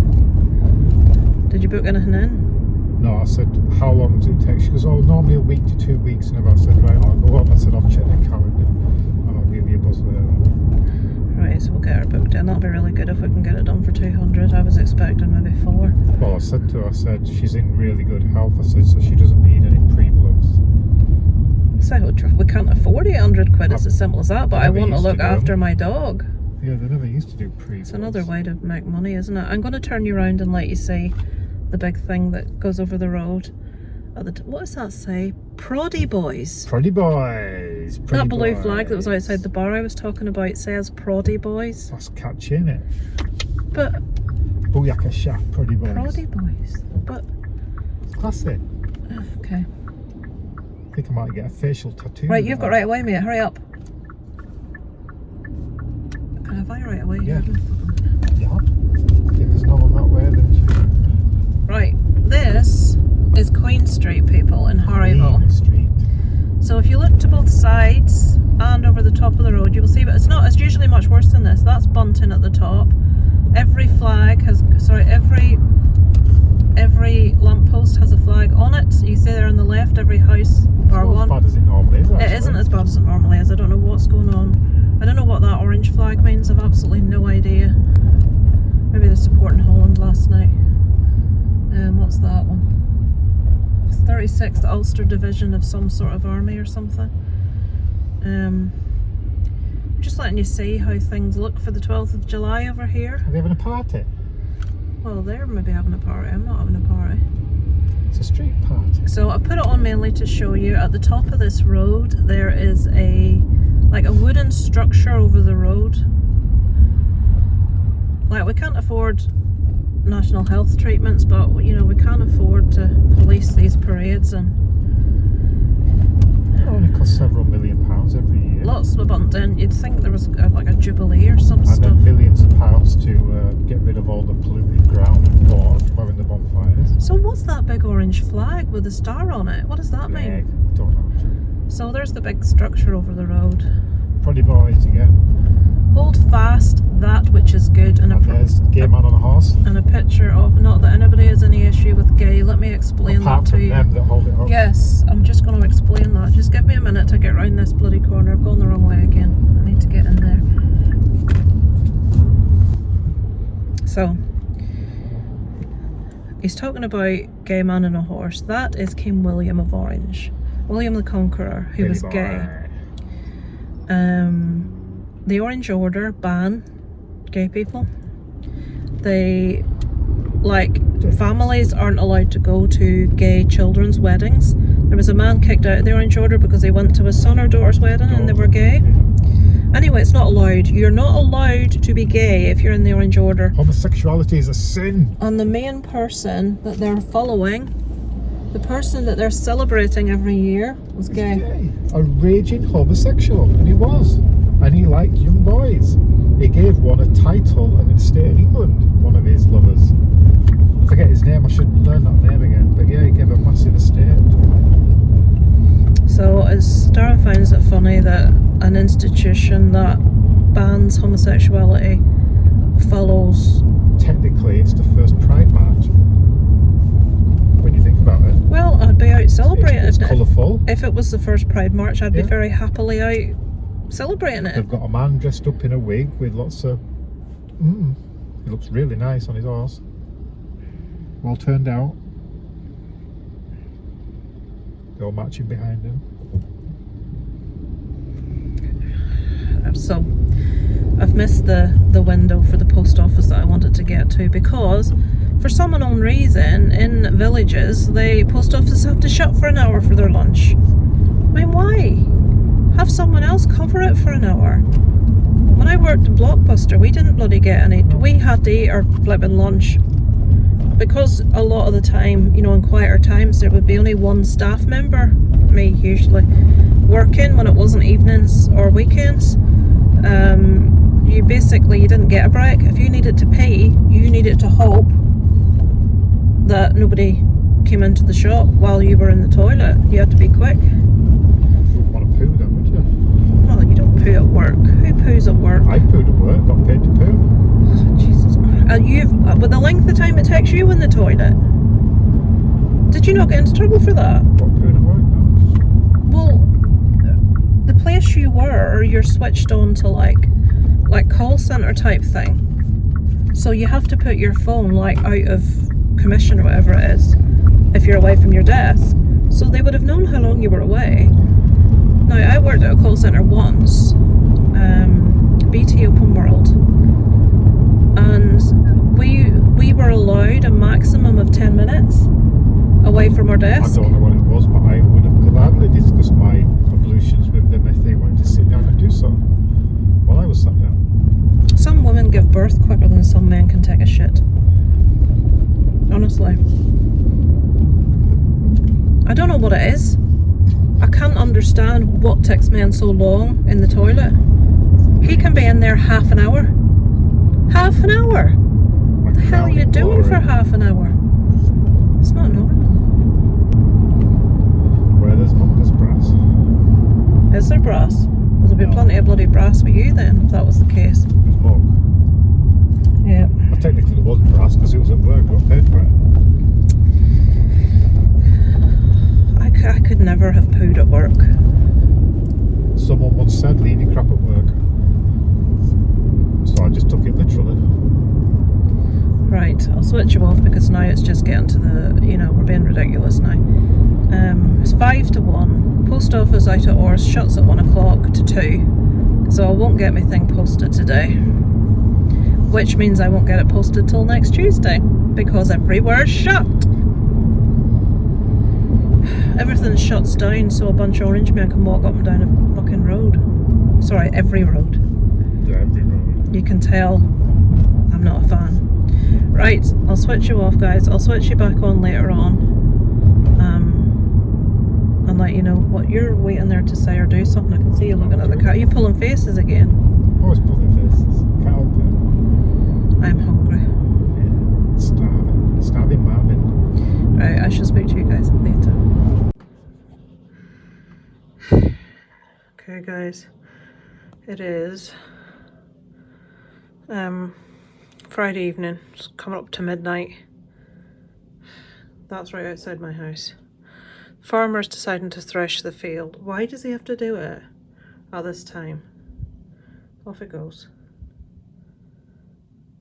Did you book anything in? No, I said, how long does it take? She goes, oh, normally a week to 2 weeks. And I said, right, I'll go up. I said, I'll check the calendar and I'll give you a buzz later. Right, so we'll get her booked in. That'll be really good if we can get it done for 200. I was expecting maybe 4. Well, I said to her, I said, she's in really good health. I said, so she doesn't need any pre-bloods. So we can't afford 800 quid, it's as simple as that, but I want to look after my dog. Yeah, they never used to do pre-bloods. It's another way to make money, isn't it? I'm going to turn you around and let you see the big thing that goes over the road. What does that say? Proddy Boys. Proddy Boys. That blue flag that was outside the bar I was talking about says Proddy Boys. That's catchy, isn't it? But Booyaka Shack, Proddy Boys. Proddy Boys. But it's classic. okay. I think I might get a facial tattoo. Right, you've got right away, mate. Hurry up. Can I have I right away? Yeah. Yeah. If there's no one that way, then right. This is Queen Street, people, in Harryville. Queen Street. So if you look to both sides and over the top of the road, you will see, but it's usually much worse than this. That's bunting at the top. Every flag has, every lamppost has a flag on it. You see there on the left, every house, bar one. It's not as bad as it normally is, actually. It isn't as bad as it normally is. I don't know what's going on. I don't know what that orange flag means. I've absolutely no idea. Maybe they're supporting Holland last night. What's that one? 36th Ulster Division of some sort of army or something. Just letting you see how things look for the 12th of July over here. Are they having a party? Well, they're maybe having a party. I'm not having a party. It's a street party. So I put it on mainly to show you at the top of this road there is a wooden structure over the road. Like, we can't afford national health treatments, but you know, we can't afford to police these parades, and it only costs several £1 million every year. lots of bunting. You'd think there was like a jubilee or some and stuff. then millions of pounds to get rid of all the polluted ground and water from having the bonfires. So what's that big orange flag with a star on it? What does that mean? Don't know. So there's the big structure over the road. Proddy Boys again. Hold fast that which is good, and there's Gay Man on a Horse. And a picture of, not that anybody has any issue with gay. Let me explain Apart that to from you. them that hold it up. Yes, I'm just going to explain that. Just give me a minute to get round this bloody corner. I've gone the wrong way again. I need to get in there. So, he's talking about Gay Man on a Horse. That is King William of Orange. William the Conqueror, who was gay. The Orange Order ban gay people. They, families aren't allowed to go to gay children's weddings. There was a man kicked out of the Orange Order because he went to his son or daughter's wedding and they were gay. Anyway, it's not allowed. You're not allowed to be gay if you're in the Orange Order. Homosexuality is a sin. And the main person that they're following, the person that they're celebrating every year, was gay. A raging homosexual, and he was. And he liked young boys. He gave one a title and an estate in England, one of his lovers. I forget his name, I should learn that name again. But yeah, he gave a massive estate. So Darren finds it funny that an institution that bans homosexuality follows... Technically, it's the first Pride March. When you think about it. Well, I'd be out celebrating it's colourful. If it was the first Pride March, I'd be very happily out celebrating it. They've got a man dressed up in a wig with lots of... He looks really nice on his horse. Well turned out. They're all marching behind him. So I've missed the window for the post office that I wanted to get to, because for some unknown reason in villages the post offices have to shut for an hour for their lunch. I mean, why? Have someone else cover it for an hour. When I worked in Blockbuster, we didn't bloody get any. We had to eat our flipping lunch, because a lot of the time, you know, in quieter times, there would be only one staff member, me usually, working when it wasn't evenings or weekends. You didn't get a break. If you needed to pay, you needed to hope that nobody came into the shop while you were in the toilet. You had to be quick. You wouldn't want to poo then, would you? Well, you don't poo at work. Who poos at work? I pooed at work, got paid to poo. Oh, Jesus Christ. With the length of time it takes you in the toilet, did you not get into trouble for that? What, pooing at work now? Well, the place you were, you're switched on to like call center type thing. So you have to put your phone like out of commission or whatever it is if you're away from your desk. So they would have known how long you were away. Now I worked at a call center once, BT Open World, and we were allowed a maximum of 10 minutes away from our desk. I don't know what it was, but I would have gladly discussed my ablutions with them if they wanted to sit down and do so while I was sat down. Some women give birth quicker than some men can take a shit. Honestly. I don't know what it is. I can't understand what takes men so long in the toilet. He can be in there half an hour. Half an hour? What the hell are you doing for half an hour? It's not normal. Where there's mum, there's brass. Is there brass? There'll be plenty of bloody brass with you then, if that was the case. There's mug. Yeah. Well, technically it wasn't brass because it was at work, I got paid for it. I could never have pooed at work. Someone once said, leave your crap at work. So I just took it literally. Right, I'll switch you off because now it's just getting to the, we're being ridiculous now. It's 5 to 1. Post office out of hours shuts at 1 o'clock to 2. So I won't get my thing posted today. Which means I won't get it posted till next Tuesday because everywhere's shut. Everything shuts down so a bunch of orange men can walk up and down a fucking road. Sorry, every road. Yeah, every road. You can tell I'm not a fan. Right, I'll switch you off, guys. I'll switch you back on later on. And let you know what you're waiting there to say or do something. I can see you looking at the cat. Are you pulling faces again? Always pulling faces. Can't help it. I'm hungry. Yeah, starving. Starving Marvin. Right, I shall speak to you guys later. Okay, guys. It is Friday evening. It's coming up to midnight. That's right outside my house. Farmer's deciding to thresh the field. Why does he have to do it at this time? Off it goes.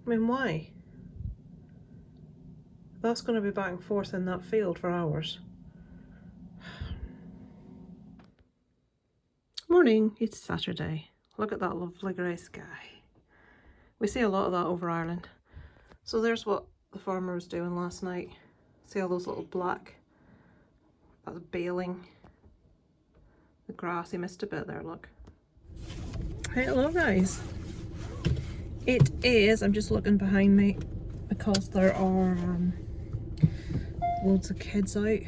I mean, why? That's going to be back and forth in that field for hours. Morning, it's Saturday. Look at that lovely grey sky. We see a lot of that over Ireland. So there's what the farmer was doing last night. See all those little black, that's baling the grass. He missed a bit there, look. Hello guys. It is, I'm just looking behind me because there are loads of kids out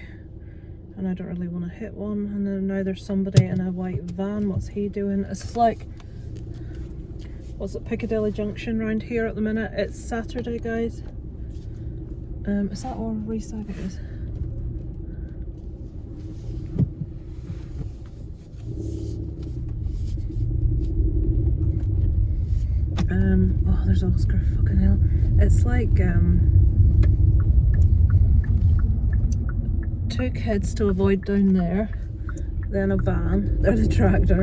and I don't really want to hit one. And then now there's somebody in a white van. What's he doing? It's like, what's it, Piccadilly Junction round here at the minute. It's Saturday, guys. Is that all Resag it is? Oh, there's Oscar, fucking hell. It's like, 2 kids to avoid down there, then a van, there's a tractor,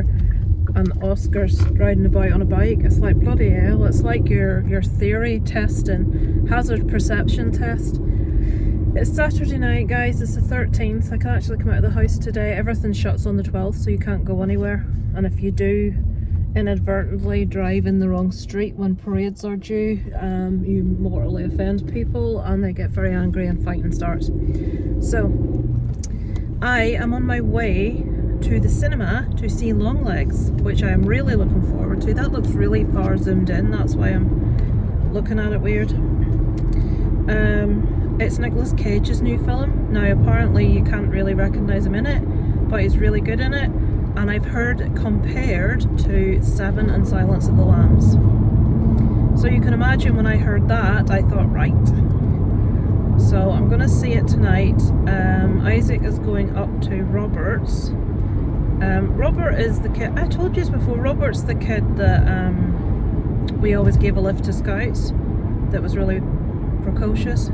and Oscar's riding about on a bike. It's like, bloody hell, it's like your theory testing, hazard perception test. It's Saturday night, guys, it's the 13th. I can actually come out of the house today. Everything shuts on the 12th, so you can't go anywhere. And if you do inadvertently drive in the wrong street when parades are due, you mortally offend people and they get very angry and fighting starts. So I am on my way to the cinema to see Longlegs, which I am really looking forward to. That looks really far zoomed in, that's why I'm looking at it weird. It's Nicolas Cage's new film. Now apparently you can't really recognise him in it, but he's really good in it. And I've heard it compared to Seven and Silence of the Lambs. So you can imagine when I heard that, I thought, right. So I'm going to see it tonight. Isaac is going up to Robert's. Robert is the kid, I told you this before, Robert's the kid that we always gave a lift to Scouts, that was really precocious.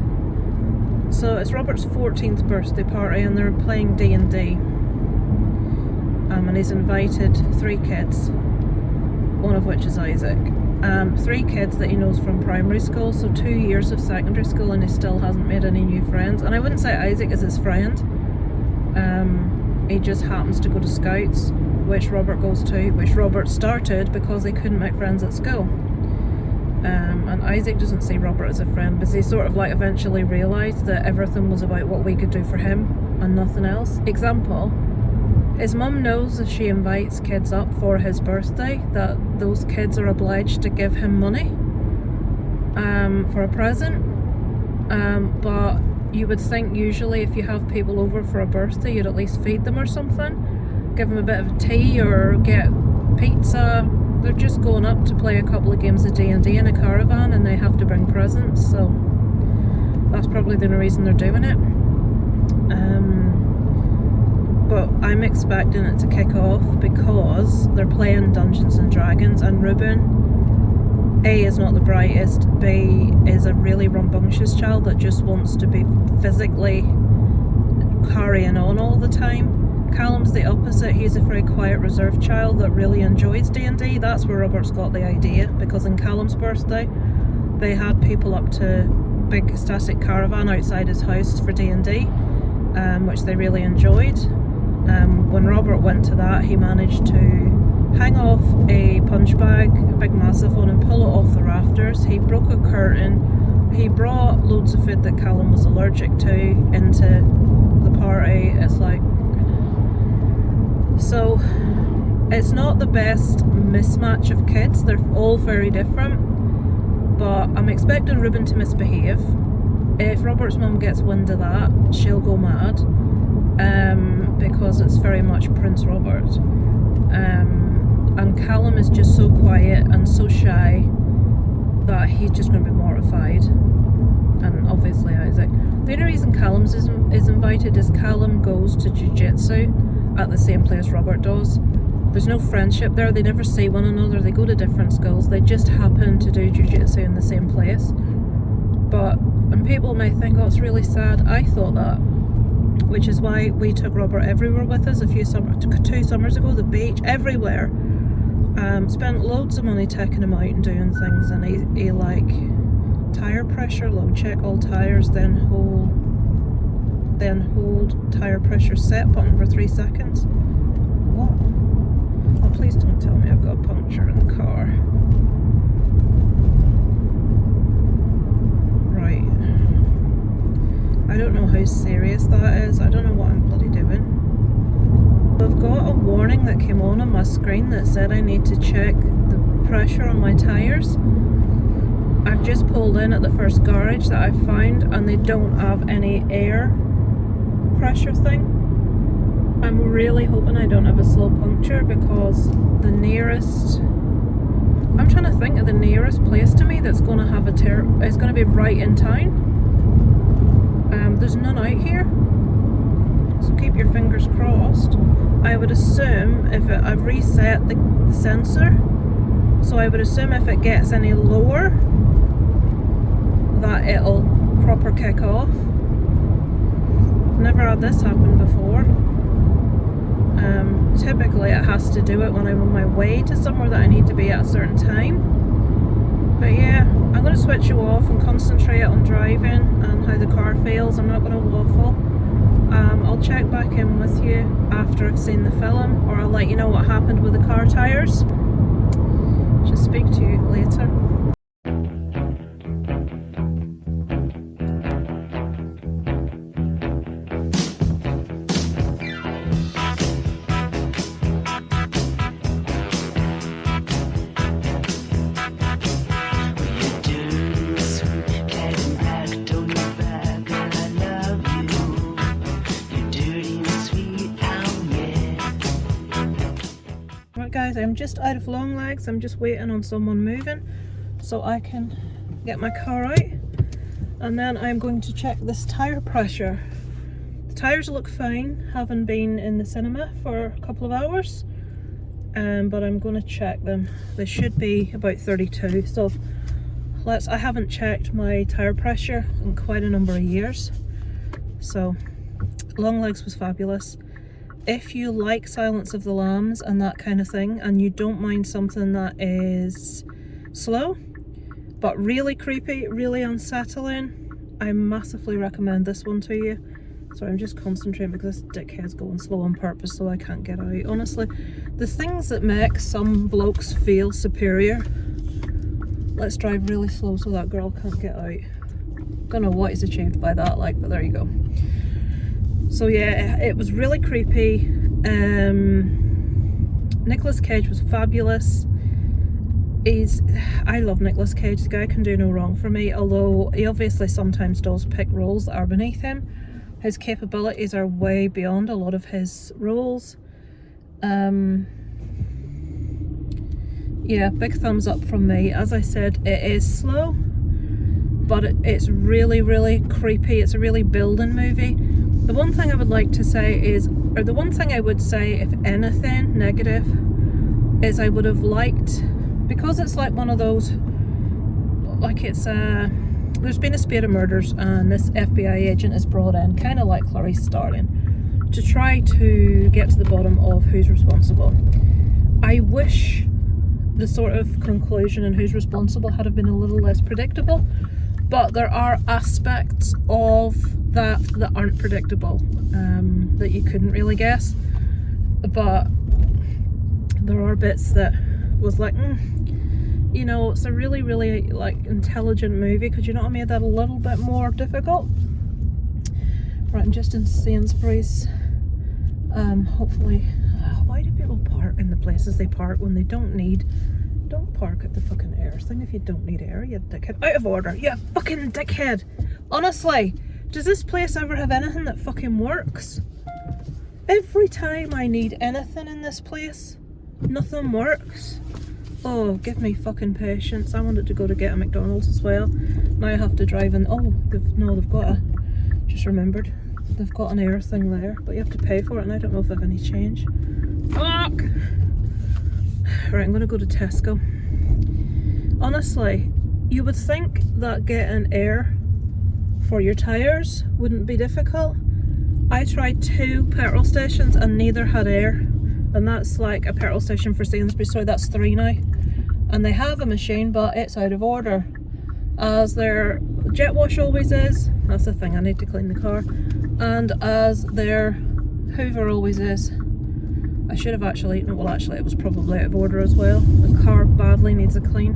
So it's Robert's 14th birthday party and they're playing D&D. And he's invited 3 kids, one of which is Isaac. 3 kids that he knows from primary school, so 2 years of secondary school, and he still hasn't made any new friends. And I wouldn't say Isaac is his friend. He just happens to go to Scouts, which Robert goes to, which Robert started because he couldn't make friends at school. And Isaac doesn't see Robert as a friend, but he sort of like eventually realised that everything was about what we could do for him and nothing else. Example, his mum knows if she invites kids up for his birthday that those kids are obliged to give him money for a present. But you would think usually if you have people over for a birthday, you'd at least feed them or something, give them a bit of tea or get pizza. They're just going up to play a couple of games of D&D in a caravan, and they have to bring presents, so that's probably the only reason they're doing it. But I'm expecting it to kick off because they're playing Dungeons and Dragons, and Ruben, A, is not the brightest, B, is a really rambunctious child that just wants to be physically carrying on all the time. Callum's the opposite. He's a very quiet, reserved child that really enjoys D&D. That's where Robert's got the idea, because in Callum's birthday they had people up to big static caravan outside his house for D&D, which they really enjoyed. When Robert went to that, he managed to hang off a punch bag, a big massive one, and pull it off the rafters. He broke a curtain. He brought loads of food that Callum was allergic to into the party. It's like, so it's not the best mismatch of kids. They're all very different, but I'm expecting Ruben to misbehave. If Robert's mum gets wind of that, she'll go mad, because it's very much Prince Robert. And Callum is just so quiet and so shy that he's just going to be mortified. And obviously Isaac. The only reason Callum's is invited is Callum goes to jiu-jitsu at the same place Robert does. There's no friendship there. They never see one another. They go to different schools. They just happen to do jiu-jitsu in the same place. And people may think, oh, it's really sad. I thought that, which is why we took Robert everywhere with us 2 summers ago. The beach, everywhere. Spent loads of money taking him out and doing things, and he like tire pressure low, check all tires, then hold tire pressure set button for 3 seconds. What? Oh, please don't tell me I've got a puncture in the car. Right. I don't know how serious that is. I don't know what I'm bloody doing. I've got a warning that came on my screen that said I need to check the pressure on my tires. I've just pulled in at the first garage that I found, and they don't have any air pressure thing. I'm really hoping I don't have a slow puncture, because the nearest, I'm trying to think of the nearest place to me that's going to have it's going to be right in town. There's none out here, so keep your fingers crossed. I would assume I've reset the sensor, so I would assume if it gets any lower that it'll proper kick off. I've never had this happen before. Typically it has to do it when I'm on my way to somewhere that I need to be at a certain time. But yeah, I'm going to switch you off and concentrate on driving and how the car feels. I'm not going to waffle. I'll check back in with you after I've seen the film, or I'll let you know what happened with the car tires. Just speak to you later. Guys, I'm just out of Longlegs. I'm just waiting on someone moving so I can get my car out, and then I'm going to check this tire pressure. The tires look fine, having been in the cinema for a couple of hours, but I'm going to check them. They should be about 32, so I haven't checked my tire pressure in quite a number of years. So Longlegs was fabulous. If you like Silence of the Lambs and that kind of thing, and you don't mind something that is slow, but really creepy, really unsettling. I massively recommend this one to you. Sorry, I'm just concentrating because this dickhead's going slow on purpose so I can't get out. Honestly, the things that make some blokes feel superior. Let's drive really slow so that girl can't get out. Don't know what he's achieved by that, like, but there you go. So yeah, it was really creepy. Nicolas Cage was fabulous. I love Nicolas Cage. The guy can do no wrong for me, although he obviously sometimes does pick roles that are beneath him. His capabilities are way beyond a lot of his roles. Yeah, big thumbs up from me. As I said, it is slow, but it's really, really creepy. It's a really building movie. The one thing I would like to say is, or the one thing I would say, if anything negative, is I would have liked, because it's like one of those, like it's there's been a spate of murders and this FBI agent is brought in, kind of like Clarice Starling, to try to get to the bottom of who's responsible. I wish the sort of conclusion and who's responsible had been a little less predictable, but there are aspects of that aren't predictable, that you couldn't really guess. But there are bits that was like, you know, it's a really, really like intelligent movie. Could you not have made that a little bit more difficult? Right, I'm just in Sainsbury's. Hopefully, why do people park in the places they park when they don't need? Don't park at the fucking air thing if you don't need air, you dickhead. Out of order, you fucking dickhead. Honestly, does this place ever have anything that fucking works? Every time I need anything in this place, nothing works. Oh, give me fucking patience. I wanted to go to get a McDonald's as well. Now I have to drive in. Oh, they've got a, just remembered, they've got an air thing there, but you have to pay for it, and I don't know if I have any change. Fuck! Right, I'm gonna go to Tesco. Honestly, you would think that getting air for your tyres wouldn't be difficult. I tried 2 petrol stations and neither had air. And that's like a petrol station for Sainsbury's, so that's 3 now. And they have a machine, but it's out of order. As their jet wash always is, that's the thing, I need to clean the car. And as their Hoover always is. I should have actually, no, well actually it was probably out of order as well. The car badly needs a clean.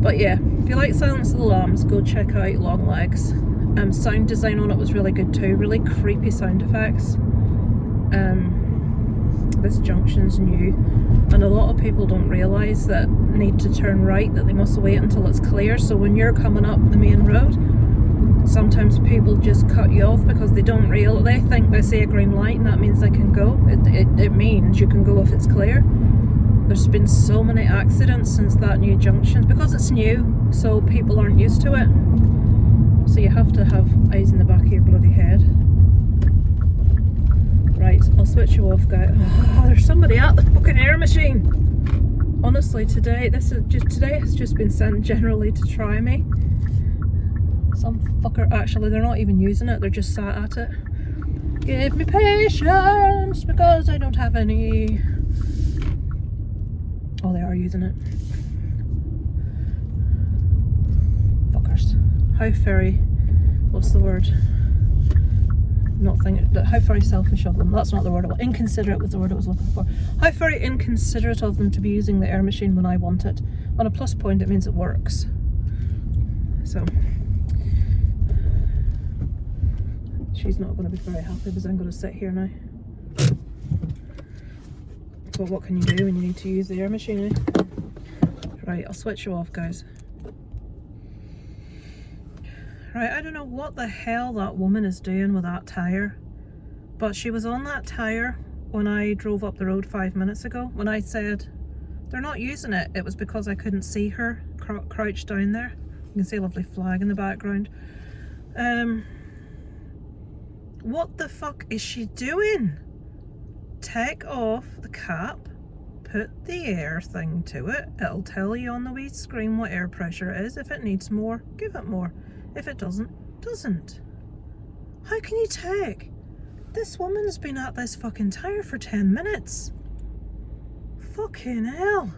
But yeah, if you like Silence of the Lambs, go check out Longlegs. Sound design on it was really good too, really creepy sound effects. This junction's new, and a lot of people don't realise that need to turn right, that they must wait until it's clear. So when you're coming up the main road, sometimes people just cut you off because they don't they think they see a green light and that means they can go. It means you can go if it's clear. There's been so many accidents since that new junction because it's new, so people aren't used to it. So you have to have eyes in the back of your bloody head. Right, I'll switch you off, guys. Oh, there's somebody at the fucking air machine. Honestly, today has just been sent generally to try me. Some fucker, actually, they're not even using it, they're just sat at it. Give me patience because I don't have any. Oh, they are using it. Fuckers. How very, what's the word? Not thinking, how very selfish of them. That's not the word. Inconsiderate was the word I was looking for. How very inconsiderate of them to be using the air machine when I want it. On a plus point, it means it works. So she's not going to be very happy because I'm going to sit here now. But what can you do when you need to use the air machine? Right, I'll switch you off, guys. Right, I don't know what the hell that woman is doing with that tyre, but she was on that tyre when I drove up the road 5 minutes ago. When I said they're not using it, it was because I couldn't see her crouched down there. You can see a lovely flag in the background. What the fuck is she doing? Take off the cap, put the air thing to it. It'll tell you on the wee screen what air pressure it is. If it needs more, give it more. If it doesn't. How can you take? This woman's been at this fucking tyre for 10 minutes. Fucking hell.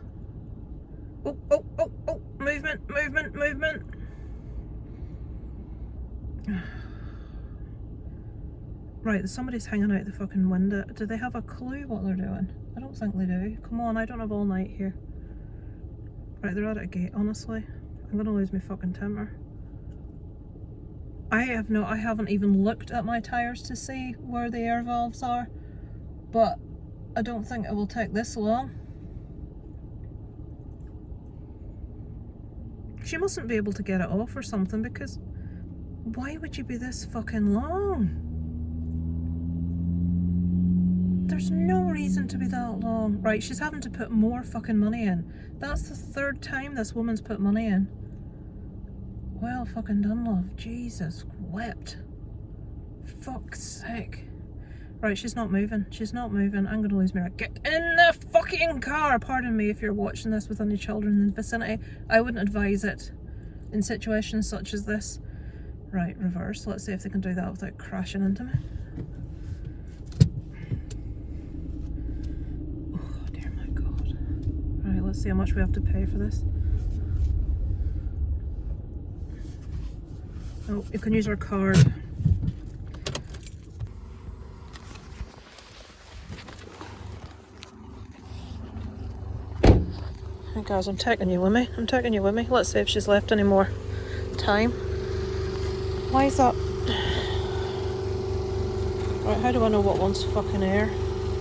Oh, oh, oh, oh, movement, movement, movement. Right, somebody's hanging out the fucking window. Do they have a clue what they're doing? I don't think they do. Come on, I don't have all night here. Right, they're at a gate, honestly. I'm gonna lose my fucking temper. I haven't even looked at my tyres to see where the air valves are, but I don't think it will take this long. She mustn't be able to get it off or something, because why would you be this fucking long? There's no reason to be that long. Right, she's having to put more fucking money in. That's the third time this woman's put money in. Well fucking done, love. Jesus wept. Fuck's sake. Right, she's not moving. She's not moving. I'm gonna lose my right. Get in the fucking car! Pardon me if you're watching this with any children in the vicinity. I wouldn't advise it in situations such as this. Right, reverse. Let's see if they can do that without crashing into me. Oh dear my god. Right, let's see how much we have to pay for this. Oh, you can use our card. Hey guys, I'm taking you with me. I'm taking you with me. Let's see if she's left any more time. Why is that? Right, how do I know what one's fucking air?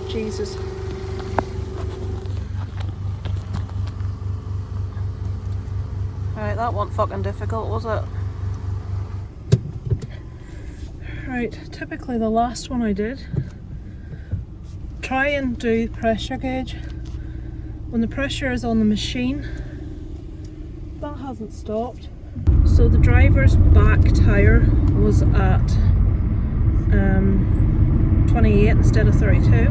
Jesus. Right, that wasn't fucking difficult, was it? Right, typically the last one I did, try and do pressure gauge when the pressure is on the machine. That hasn't stopped. So the driver's back tyre was at 28 instead of 32.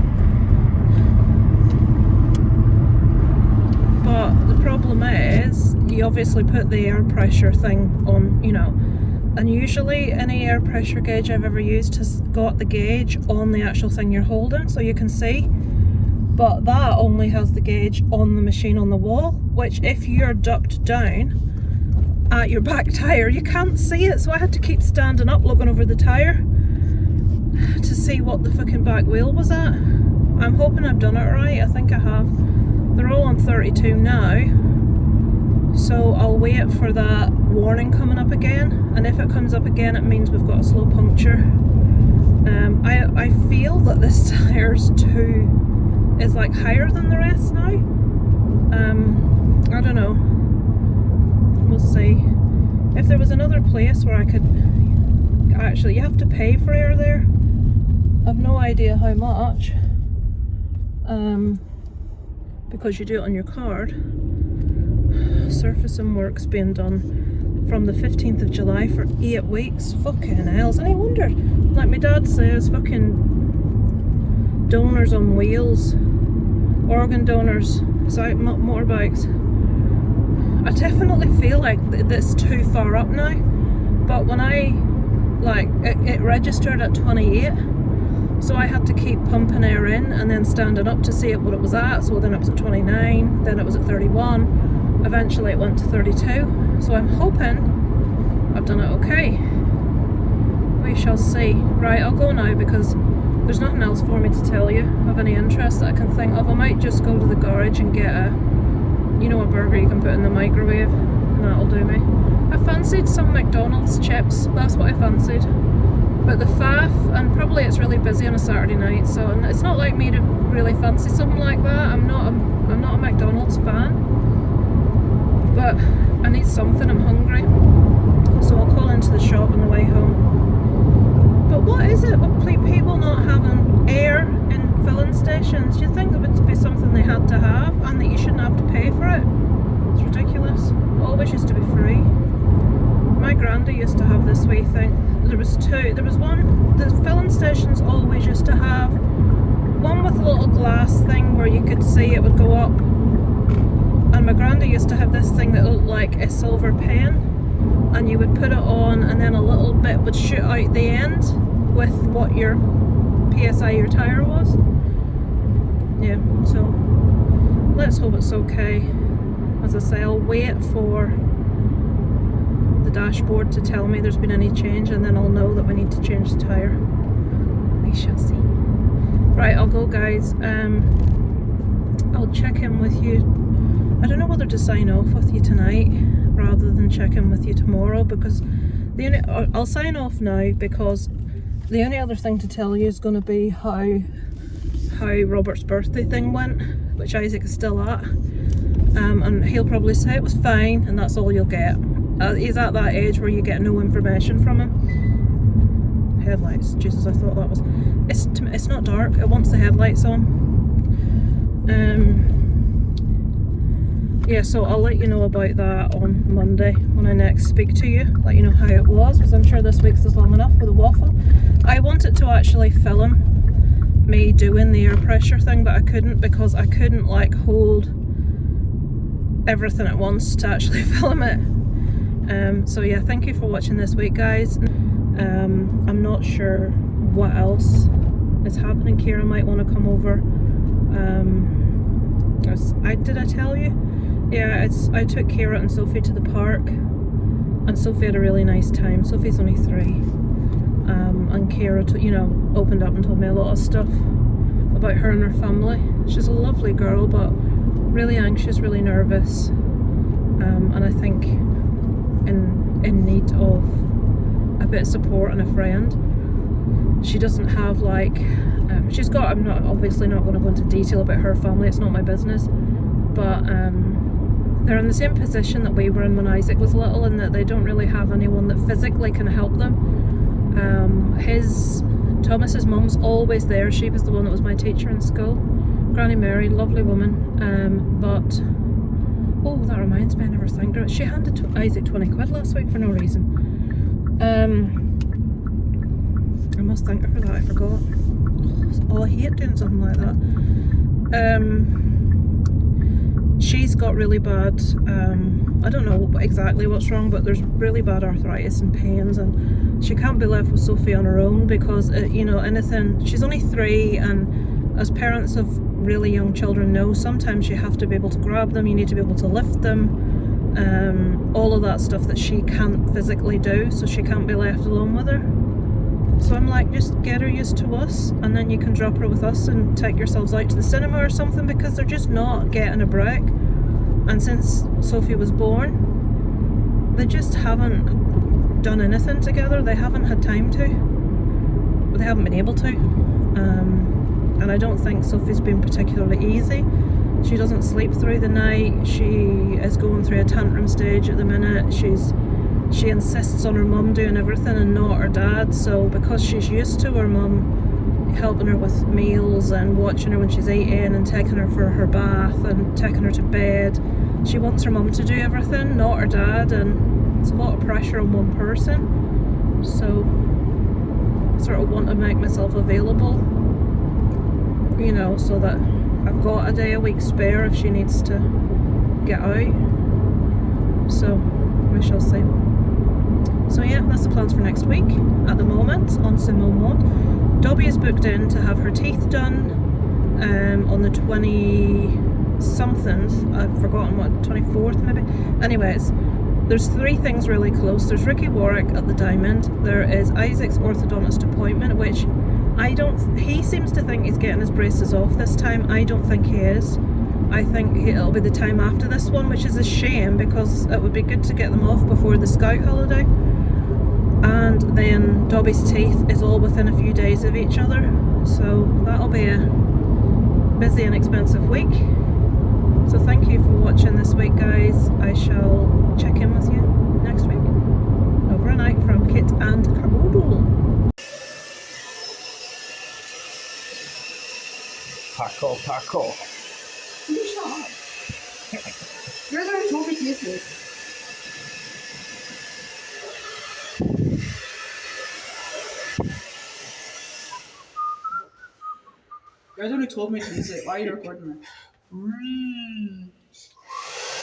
But the problem is, you obviously put the air pressure thing on, you know, and usually any air pressure gauge I've ever used has got the gauge on the actual thing you're holding so you can see. But that only has the gauge on the machine on the wall, which if you're ducked down at your back tyre, you can't see it. So I had to keep standing up looking over the tyre to see what the fucking back wheel was at. I'm hoping I've done it right. I think I have. They're all on 32 now. So I'll wait for that warning coming up again, and if it comes up again it means we've got a slow puncture. I feel that this tyre's is like higher than the rest now. I don't know. We'll see. If there was another place where I could actually, you have to pay for air there. I've no idea how much. Because you do it on your card. Surfacing work's being done from the 15th of July for 8 weeks. Fucking hell. And I wondered, like my dad says, fucking donors on wheels, organ donors, motorbikes. I definitely feel like it's too far up now. But when I, it registered at 28, so I had to keep pumping air in and then standing up to see what it was at. So then it was at 29, then it was at 31. Eventually it went to 32, so I'm hoping I've done it okay. We shall see. Right, I'll go now because there's nothing else for me to tell you of any interest that I can think of. I might just go to the garage and get a burger you can put in the microwave, and that'll do me. I fancied some McDonald's chips, that's what I fancied. But the faff, and probably it's really busy on a Saturday night, so it's not like me to really fancy something like that. I'm not a McDonald's fan. But I need something, I'm hungry. So I'll call into the shop on the way home. But what is it with people not having air in filling stations? Do you think that would be something they had to have and that you shouldn't have to pay for it? It's ridiculous. It always used to be free. My granddad used to have this wee thing. There was two. There was one, the filling stations always used to have one with a little glass thing where you could see it would go up. And my granddad used to have this thing that looked like a silver pen, and you would put it on and then a little bit would shoot out the end with what your PSI your tyre was. Yeah, so let's hope it's okay. As I say, I'll wait for the dashboard to tell me there's been any change, and then I'll know that we need to change the tyre. We shall see. Right, I'll go, guys. I'll check in with you. I don't know whether to sign off with you tonight rather than check in with you tomorrow, because I'll sign off now, because the only other thing to tell you is going to be how Robert's birthday thing went, which Isaac is still at, and he'll probably say it was fine, and that's all you'll get. He's at that age where you get no information from him. Headlights, Jesus, I thought that was... It's not dark, it wants the headlights on. Yeah, so I'll let you know about that on Monday when I next speak to you, let you know how it was, because I'm sure this week's is long enough with a waffle. I wanted to actually film me doing the air pressure thing, but I couldn't, because I couldn't like hold everything at once to actually film it. So yeah, thank you for watching this week, guys. I'm not sure what else is happening. Kira might want to come over. Did I tell you? Yeah, I took Kira and Sophie to the park, and Sophie had a really nice time. Sophie's only 3, and Kira, opened up and told me a lot of stuff about her and her family. She's a lovely girl, but really anxious, really nervous, and I think in need of a bit of support and a friend. She doesn't have she's got, I'm obviously not going to go into detail about her family, it's not my business, but they're in the same position that we were in when Isaac was little, in that they don't really have anyone that physically can help them. Thomas's mum's always there. She was the one that was my teacher in school, Granny Mary, lovely woman, but oh, that reminds me, I never thanked her. She handed Isaac 20 quid last week for no reason. I must thank her for that, I forgot. Oh, I hate doing something like that. She's got really bad, I don't know exactly what's wrong, but there's really bad arthritis and pains, and she can't be left with Sophie on her own, because anything, she's only 3, and as parents of really young children know, sometimes you have to be able to grab them, you need to be able to lift them, all of that stuff that she can't physically do, so she can't be left alone with her. So I'm like, just get her used to us, and then you can drop her with us and take yourselves out to the cinema or something, because they're just not getting a break. And since Sophie was born, they just haven't done anything together. They haven't had time to, but they haven't been able to. And I don't think Sophie's been particularly easy. She doesn't sleep through the night. She is going through a tantrum stage at the minute. She insists on her mum doing everything and not her dad, so because she's used to her mum helping her with meals and watching her when she's eating and taking her for her bath and taking her to bed, she wants her mum to do everything, not her dad, and it's a lot of pressure on one person. So I sort of want to make myself available, so that I've got a day a week spare if she needs to get out. So we shall see. So yeah, that's the plans for next week at the moment on Simone Mode. Dobby is booked in to have her teeth done on the 20-something, I've forgotten what, 24th maybe. Anyways, there's 3 things really close. There's Ricky Warwick at the Diamond, there is Isaac's orthodontist appointment, which he seems to think he's getting his braces off this time. I don't think he is. I think it'll be the time after this one, which is a shame, because it would be good to get them off before the Scout holiday. And then Dobby's teeth is all within a few days of each other, so that'll be a busy and expensive week. So thank you for watching this week, guys. I shall check in with you next week. Over and out from Kit and Caboodle. Paco. You shut up. You're the one who told me to use this. You're the one who told me to use it. Why are you recording it?